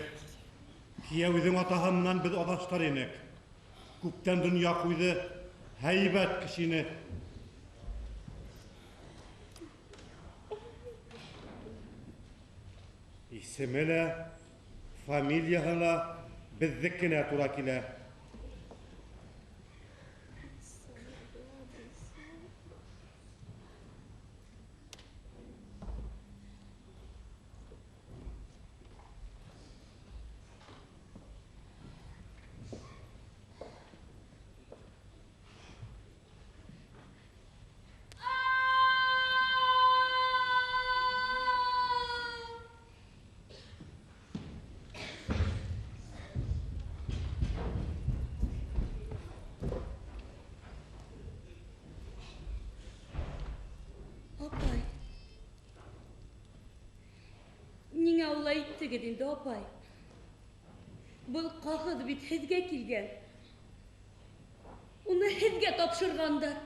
күйеудің атағанынан біз адаштар енек. Күптен дүния қойды, әйбәт кішіні. Исімелі, фамилияғыла біздіккіне тұра келі. Апай, неңе олай иттігід енді, апай? Бұл қағыд бит хізге келген. Оны хізге тапшырғандар.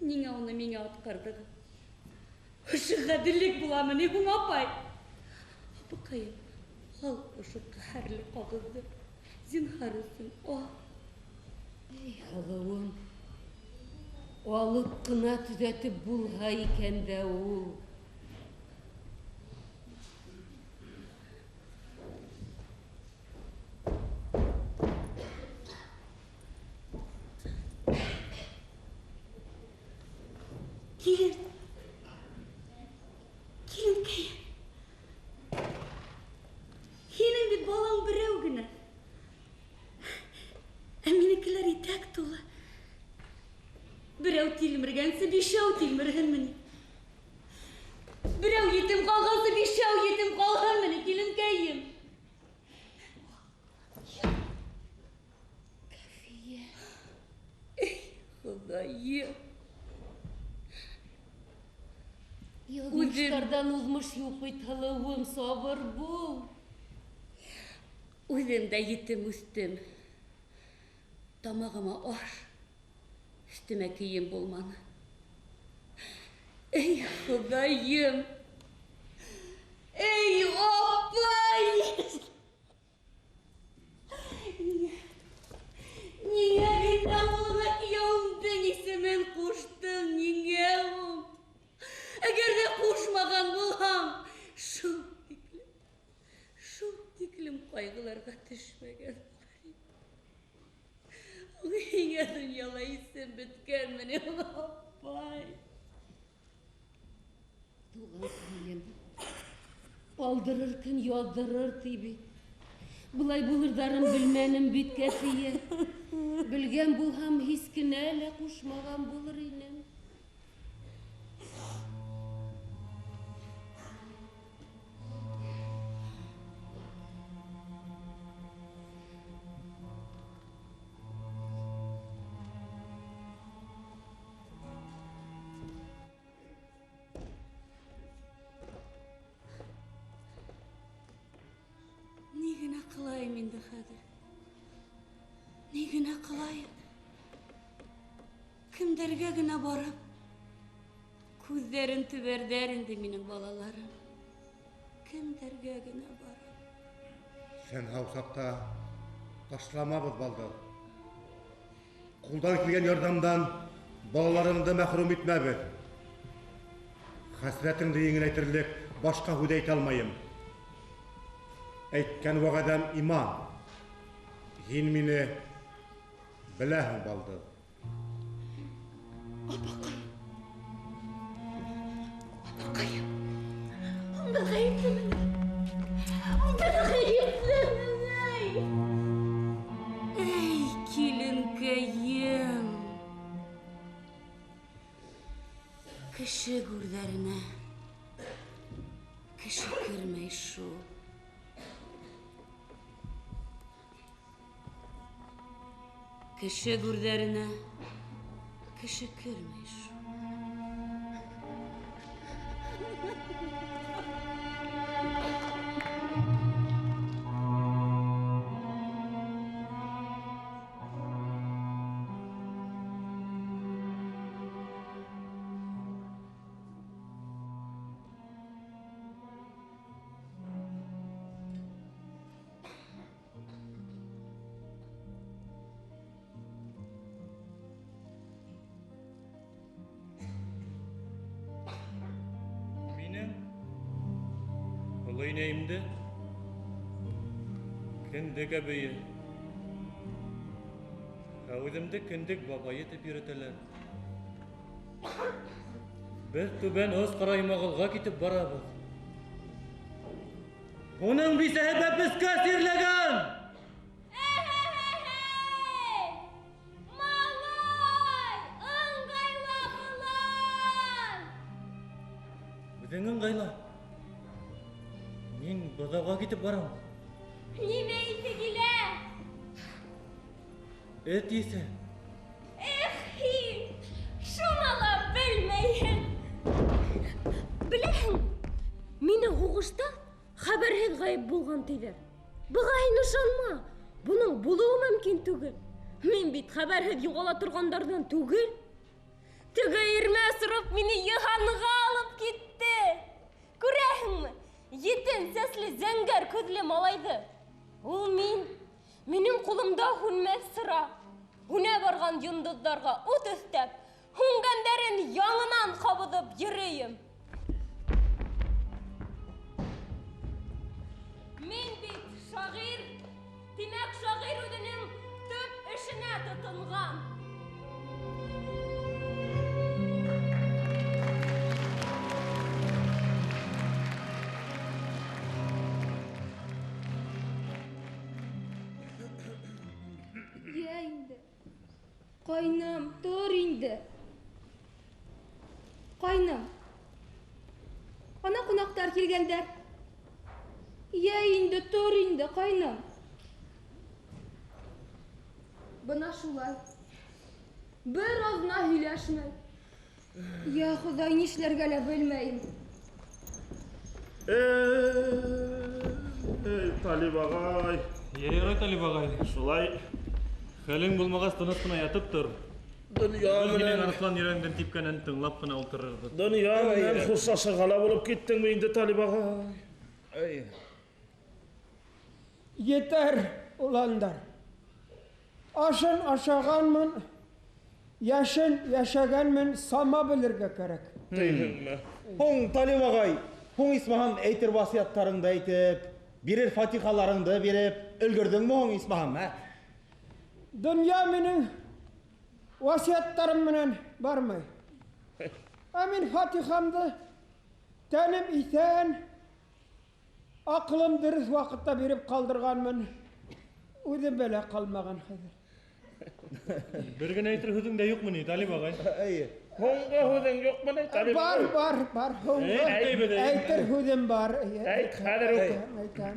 Неңе оны мене атқардығы. Үші ғаділік бұламын, егің, апай. Апақайым, ал ұшы қәрлі қағызды. Зинхарысын, о. Ей, ғалауым. Алып қына түзетіп бұлға екенді ол. Келін. Келін кәйін. Хенің бет балаң біреу гіні. Әменікілер етәк толы. Біреу телміргенсі, бешеу телмірген міне. Біреу етім қалған Язмыштардан узмыш юк бит, һылыуым, сабыр бул. Үҙем дә етем үстем. Тамағыма аш, өстөмә кейем булманы. Эй, Хоҙайым! Эй, апай! Ниңә бит ауылға кейәүемдең исемен ҡуштың, ниңә ул? Әгәр ҙә ҡушмаған булһаң, шул тиклем ҡайғыларға төшмәгән булыр инем. Һиңә донъяла исем бөткәнме, апай? Туған күңелем, алдырыр көн яҙҙырыр ти бит. Былай булырҙарын белмәнем бит, Кәфиә. Белгән булһам, һис кенә лә ҡушмаған булыр инем. Ни генә ҡылайым инде хәҙер? Ни генә ҡылайым? Кемдәргә генә барып? Күҙҙәрен төбәрҙәр инде минең балаларым. Кемдәргә генә барып? Сен һау саҡта ташламабыҙ, Балдыҙ. Ҡулдан килгән ярҙамдан балаларыңды мәхрүм итмәбеҙ. Хәсрәтеңде еңеләйтерлек башҡа һүҙ әйтә алмайым. Әйткән вәғәҙәм иман. Һин мине беләһең, Балдыҙ. Апаҡайым, унда ғәйеплемен. Унда ғәйеплемен. Эй, киленкәйем. Кеше гүрҙәренә кеше кермәй шул. Кеше гүрҙәренә кеше кермәй шул. Олы инәйемде кендек әбейе, үҙемде кендек бабайы тип йөрөтәләр. Беҙ түбән Оз Ҡараймағолға китеп барабыҙ. Уның бисәһе бәпескә сирләгән! Үҙең ыңғайла. Мин быҙауға китеп барам. Нимә исе килә? Эт исе. Эх, һин, шуны ла белмәйһең. Беләһең, мине һуғышта хәбәрһеҙ ғайып булған тиҙәр. Быға һин ышанма. Буның булыуы мөмкин түгел. Мин бит хәбәрһеҙ юғала торғандарҙан түгел. Теге ирмә сырып мине йыһанға алып китте. Күрәһеңме? Етен сәсле зәңгәр күҙле малайҙы. Ул минең ҡулымда һүнмәҫ сыра. Һүнә барған йондоҙҙарға ут өҫтәп, һүнгәндәрен яңынан ҡабыҙып йөрөйөм. Мин бит шағир. Тимәк, шағир үҙенең төп эшенә тотонған. Йә инде. Ҡайным, тор инде. Ҡайным. Ана ҡунаҡтар килгәндәр. Йә инде, тор инде, ҡайным. Бына шулай. Бер аҙна һөйләшмәй. Йә Хоҙай, нишләргә лә белмәйем. Талип ағай. Ярай, Талип ағай. Шулай. Хәлең булмағас тыныс кына ятып тор. Дөнья Белгенең Арслан йөрәгендән типкәнен тыңлап кына ултырырбыз. Дөнья белән хушлашырга булып киттеңме инде, Талип ағай? Yeter ulanlar. Aşın aşağanmın, yaşın yaşaganmın sama bilirge gerek. Hoң Талип ағай, hoң Исмаһам әйтер васыяттарыңды әйтеп, бирер фатихаларыңды беріп, өлгөрдүңмү hoң Исмаһам, ә? Dünya menin vasiyatlarım menen barmay. Amin Fatihamdı tenim isen aklım dürüst vakitte berip kaldırganmın. Özüm böyle kalmagan hazır. Bir gene әйтер һүзең дә юкмы ни, Талип ағай? Hoңга һүзең юкмы ни, Талип ағай? Бар. Әйтер һүзем бар. Әйт, хәзер үк. Әйтәм.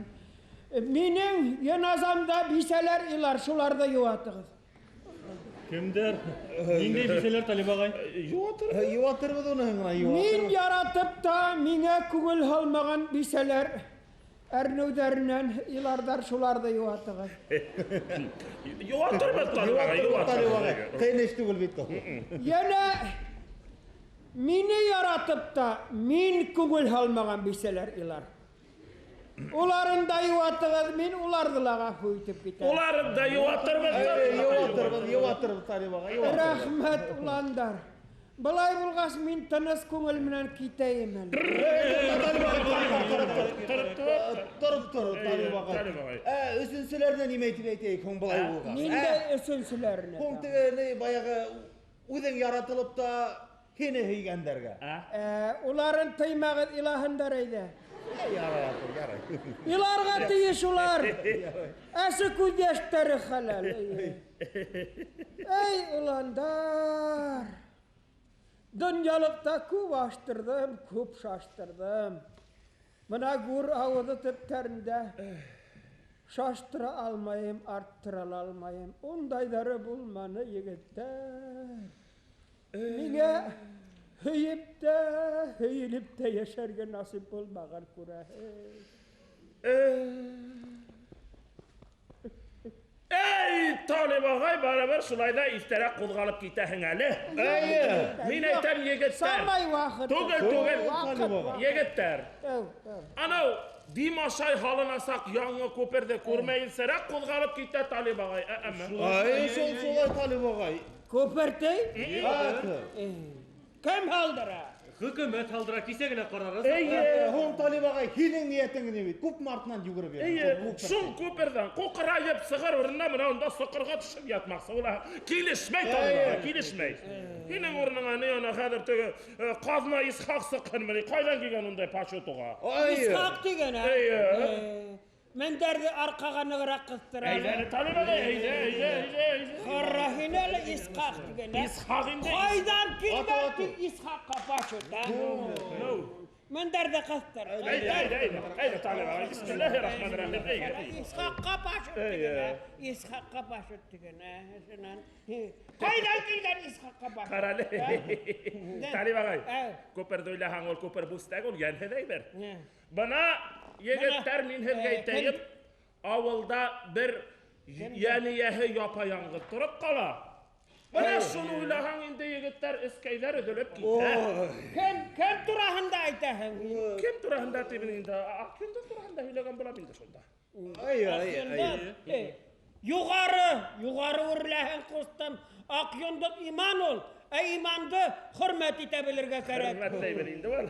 Menin yanazamda biseler ilar, şularda yuvatığız. Kimdir? Нинди бисәләр, Талип ағай? Юатырбыз уны гына, Min yaratıp da mine күңел halmagan biseler ernöderinden ilardar şularda yuvatığız. Юатырбыз, Талип ағай. Кыйныш түгел бит. Yine mini yaratıp da min күңел halmagan biseler ilar. Uların da yuvatığız, min ulardılağa hüytüp gitar. Uların da yuvatırбыз. Yuvatırбыз, Талип ағай. Rahmet ulandar. Былай булгас min тыныс күңел менен китейим әле. Тұрып, Талип ағай. Үсінсілерден неме айтып әйтейік, hoң былай булгас. Нинде үсінсілеріне? Hoң тегені баяғы үзең яратылып та кені хейгендерге. Уларын тыймағыз илahınдар eyde. Ярай. İlarga tıyış ular. Әсі күдештері халал. Ey ulandar. Dünyalıkta küp açtırdım, küp şaştırdım. Buna gur ağızı tüpterinde şaştıra almayayım, arttıra almayayım. Ondayları bulmanı yigitler. Mine höyülüp de yaşarga nasip olmağın kura. Ey Talib ağay, beraber şulayda iftara kuzgalıp gitehin ali. Min eytem yigitler. Samay vakit. Tugel. Yigitler. Ana Dimaşay halinasak yanı köperde kurmayın serak kuzgalıp gite Talib ağay. Solay Talib ағай. Köperde? Kim haldıra? Хөкүмәт халдыра кисәгенә карарыз. Hoң Talib ағай, һинең ниятең не бит? Күп мартынан югырып йөрдең. Шул көпердән кукырайып сыгыр урынына менә анда сыкырга төшеп ятмаксы. Ула килешмәй Талиб, килешмәй. Һинең урыныңа не ана хәзер теге казна Исхак сыкканмыни? Кайдан килгән ундай пашотуга? Исхак дигән. Men derdi arkaga nıgırak kıstıra. Eyde Talib ağay, eyde. Harrahinel İshak degene. İshak indi. Kaydan kilmetti İshak'a başıda. Men derdi kıstıra. Eyde Talib ağay. Bismillahirrahmanirrahim. İshak'a başıda degene. İshak'a başıda degene. Kaydan kilgen İshak'a başıda. Karali. Talib ağay. Köperde öyle hangol köper bustak ol yan hedeyber. Bana yigitler min hizgeyteyim, avulda bir yeniyehi yapayangı durup kala. Bana şunu uylahan indi yigitler iskeyler ödülüp gider. Kim durahında aytahın? Kim durahında tibin indi? Kim durahında hülegan bulam indi şunda? Yukarı urlahan kustam, akyonduk iman ol. İmandı hürmet edebilirge gerek. Hürmetleyber indi var.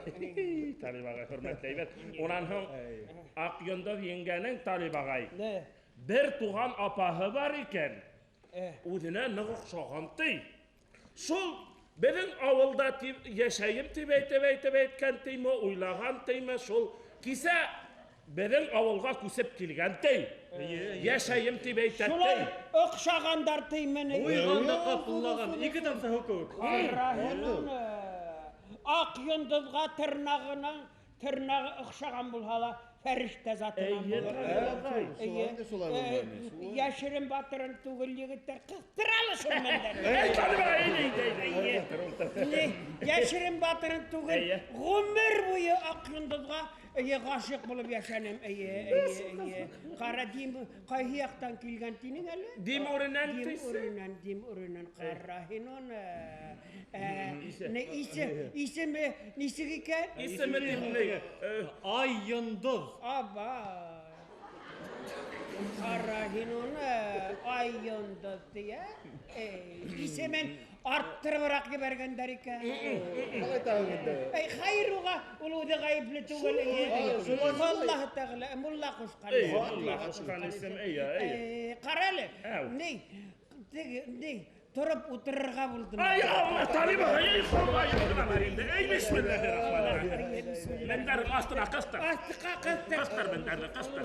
Talib ağay hürmetleyber. Onan hın Akyon'da yengenin Talib ağay. Bir tuğan apahı var iken. Udine nığık şoğantı. Şul benim avulda yaşayım tibeytken teyme uylağan teyme şul kise benim avulga kusep kilgen tey. Yaşayım tibeytken tey. Şulay ıkşağandar teymeni. Uyğanda kapıllağan iki tamsa hukuk. Ak yıldızga tırnağı ıkşağan bulhala ferişte zaten. Yaşırın batırın tuğul yigitler kıstıralı şun menden. Yaşırın batırın tuğul gümür boyu ak yıldızga G'ashiq bo'lib yashanim, ey. Qara dim, qaysi yoqdan kelganding hali? Dim o'rindan Dim o'rindan qara hinon. Ne ismi nisiga ekan? İsmi dinle. Ay Yıldız. Aba. Qara hinon ay yonduz diye. İsmen arttırırak gebergenler ekan. Hayruga uluda gayipli tugul. Allah Teala mulla kuşkan. Allah kuşkan isim ey. Qaralı. Ne? Turib o'tirirga bo'ldim. Ay Allah Taliba, ey Xudoy, ey bismillahirrahmanirrahim. Mendar qastra qastar. Qastar mendar qastar.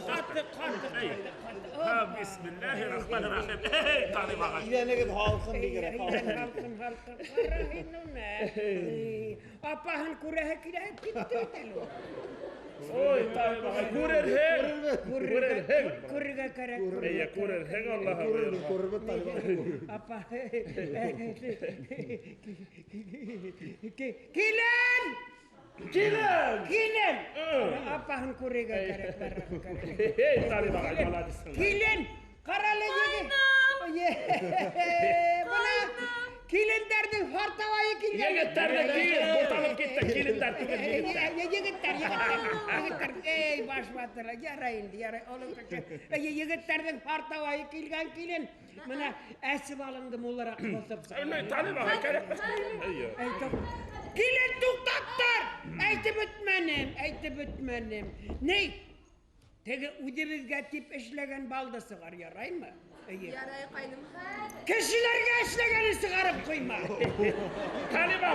Ha bismillahirrahmanirrahim. Ey Taliba. İlene git halkın bir kere. Halkın. Apahan kureh kireh gitti. Oy Taliba, kurer heng. Kurga kara. Ey kurer heng Allah'a. Apa? Kilen! Apahan kurega kara. Hey Taliba, maladis. Kilen! Karalı yedi. Bana Kilinderdin hartavayı kilinderdin. Yigitlarni kilin, bo'talib ketdi, kilindar tugul yigitlar. Yigitlar. Ey başbatlar, yarayındı, Yigitlardan hartavayı kilin. Mana asib alındı mullarak bosib. Taliba, kerak. Kilin to'xtattir. Aytib o'tmanim. Ne? Tege udibizga tip ishlagan balda sig'ar yaraymi? Yaray qaynim. Kishilarga ishlagani sig'arib qo'yma. Taliba,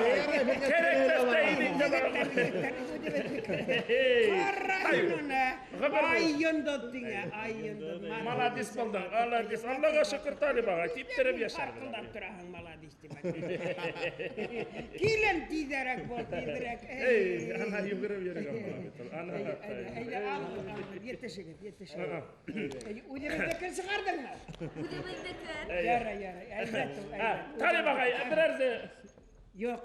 kerak dastayingda bor. Ay yondotdinga, ay yondot. Maladis bo'lding. Allohga shukr Taliba, teptirib yashar. Qildab turahan maladis deb. Kelin tezroq bo'l, tezroq. Ey, ana yugurib yuragan. Ana. Yetishigit. Udibizga sig'ardingmi? Yaray. Taliba, biraz Yok.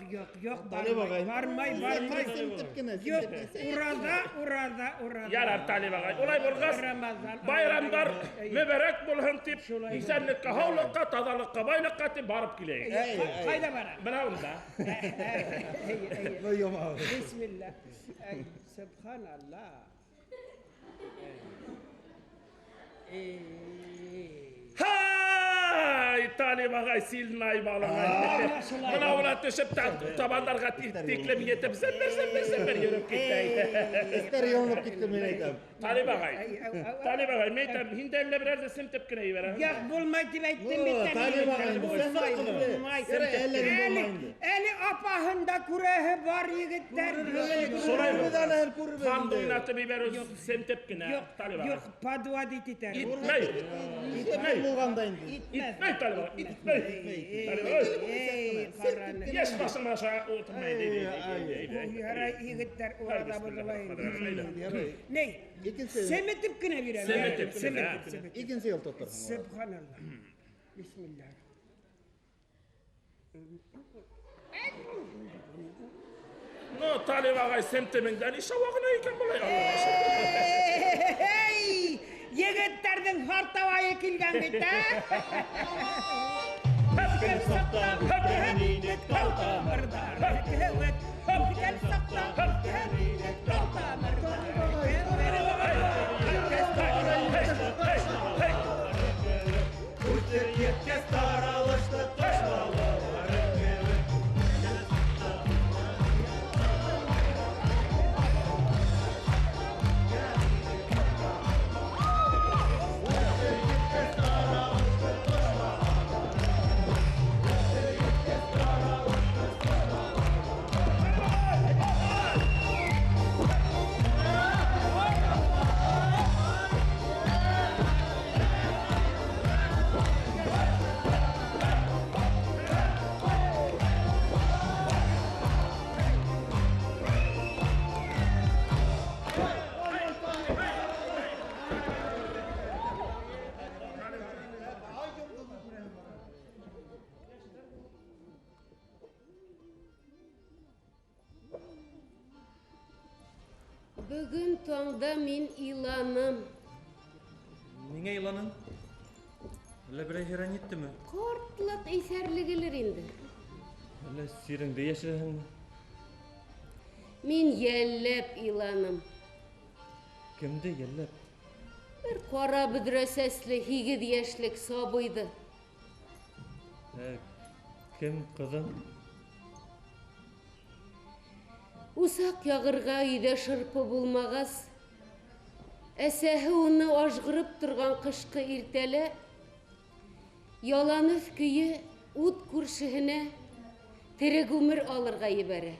Barmay. Yok. Urada. Yarar Taliba. Olay bo'lg'as. Bayramlar mübarek bo'lsin deb, insonlikka, hovliqqa, tozalikqa, boylikqa deb borib kelaylik. Qayda boradi? Mana unda. Bismillah. Subhanallah. Hay Talibaga silmay bağlamay. Buna ulan düşüp tabanlarga teklem yetip zember yürüp gitti. İster yolunub gittim ben aytam. Talibaga meytem hindenle biraz da simtip kine yiveren. Yok bulmay deb aytdim bitta. Talibaga Eli apahında kurehi var yigitler. Kandı oynatı biberuz simtip kine. Yok padua dititer. İtmey. İtmey Talibaga. İtmey. Yes basın aşağı oturmayı dedi. Yara yigitler orada bulmayın. Ne? Semetip kine bir. Semetip. İkinci yol tutar. Subhanallah. Bismillah. No Talibaga semtiminden işe vakına iken bulay Allah'a. Hey! Yigitlerden hartavaya kilgan bitti. Hepken sakta, hepken kalta mırdar. Hepken sakta, hepken kalta mırdar. Бүгін таңда мен иланым. Ниңә иланың? Әллә берәй хиран иттеме? Кортлык исәрлегелер инде. Әллә сиреңдә яшерәһеңме? Мин йәлләп иланым. Кемде йәлләп? Бер кара бөдрә сәсле 8 яшьлек сабыйды. Кем кызың? Усак ягырга өйдә шырпы булмагас, әсәһе уны ажгырып торган кышкы иртәлә яланып көйе ут күршеһенә тере гүмер алырга ебәрә.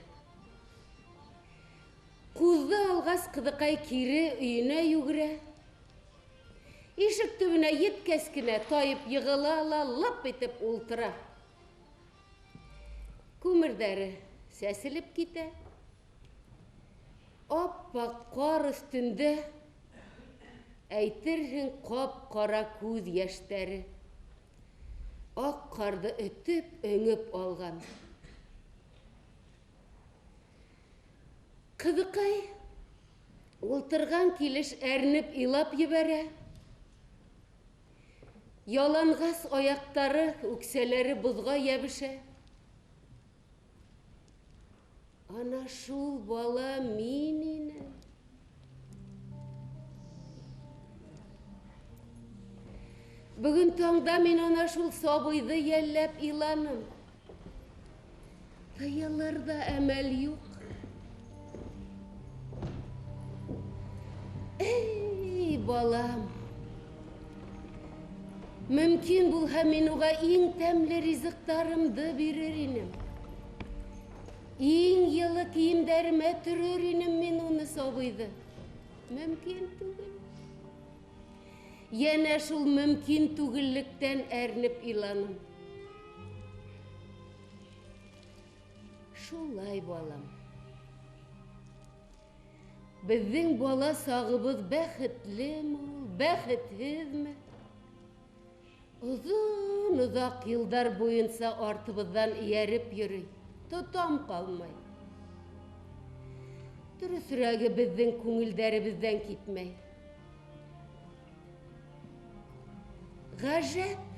Кузды алгас кызыкай кире өенә югерә. Ишек төбенә еткәс кенә тайып йығыла ла лап итеп ултыра. Күмердәре сәселеп китә. Аппак кар өстендә әйтерһең кап-кара күз яшьтәре. Ак карды өтеп, өңеп алган. Кызыкай ултырган килеш әрнеп илап ебәрә. Ялангас аяктары, үксәләре бозга ябышә. Ана шул бала мин инем. Бүгін таңда мин ана шул сабыйды йәлләп иланым. Тыйылыр да әмәл юк. Эй, балам. Мөмкин булһа мин уға иң тәмле ризыктарымды бирер инем. Иң йылы киемдәремә төрөр инем мин уны сабыйды. Мөмкин түгел. Йәнә шул мөмкин түгеллектән әрнеп иланым. Шулай балам. Безнең бала сағыбыз бәхетлеме, бәхетһезме? Uzun-uzak yıllar boyunca artıbızdan iяреп йөрөй, тотам калмай. Дөресрәге безнең күңелдәребездән китмәй. Гаҗәп.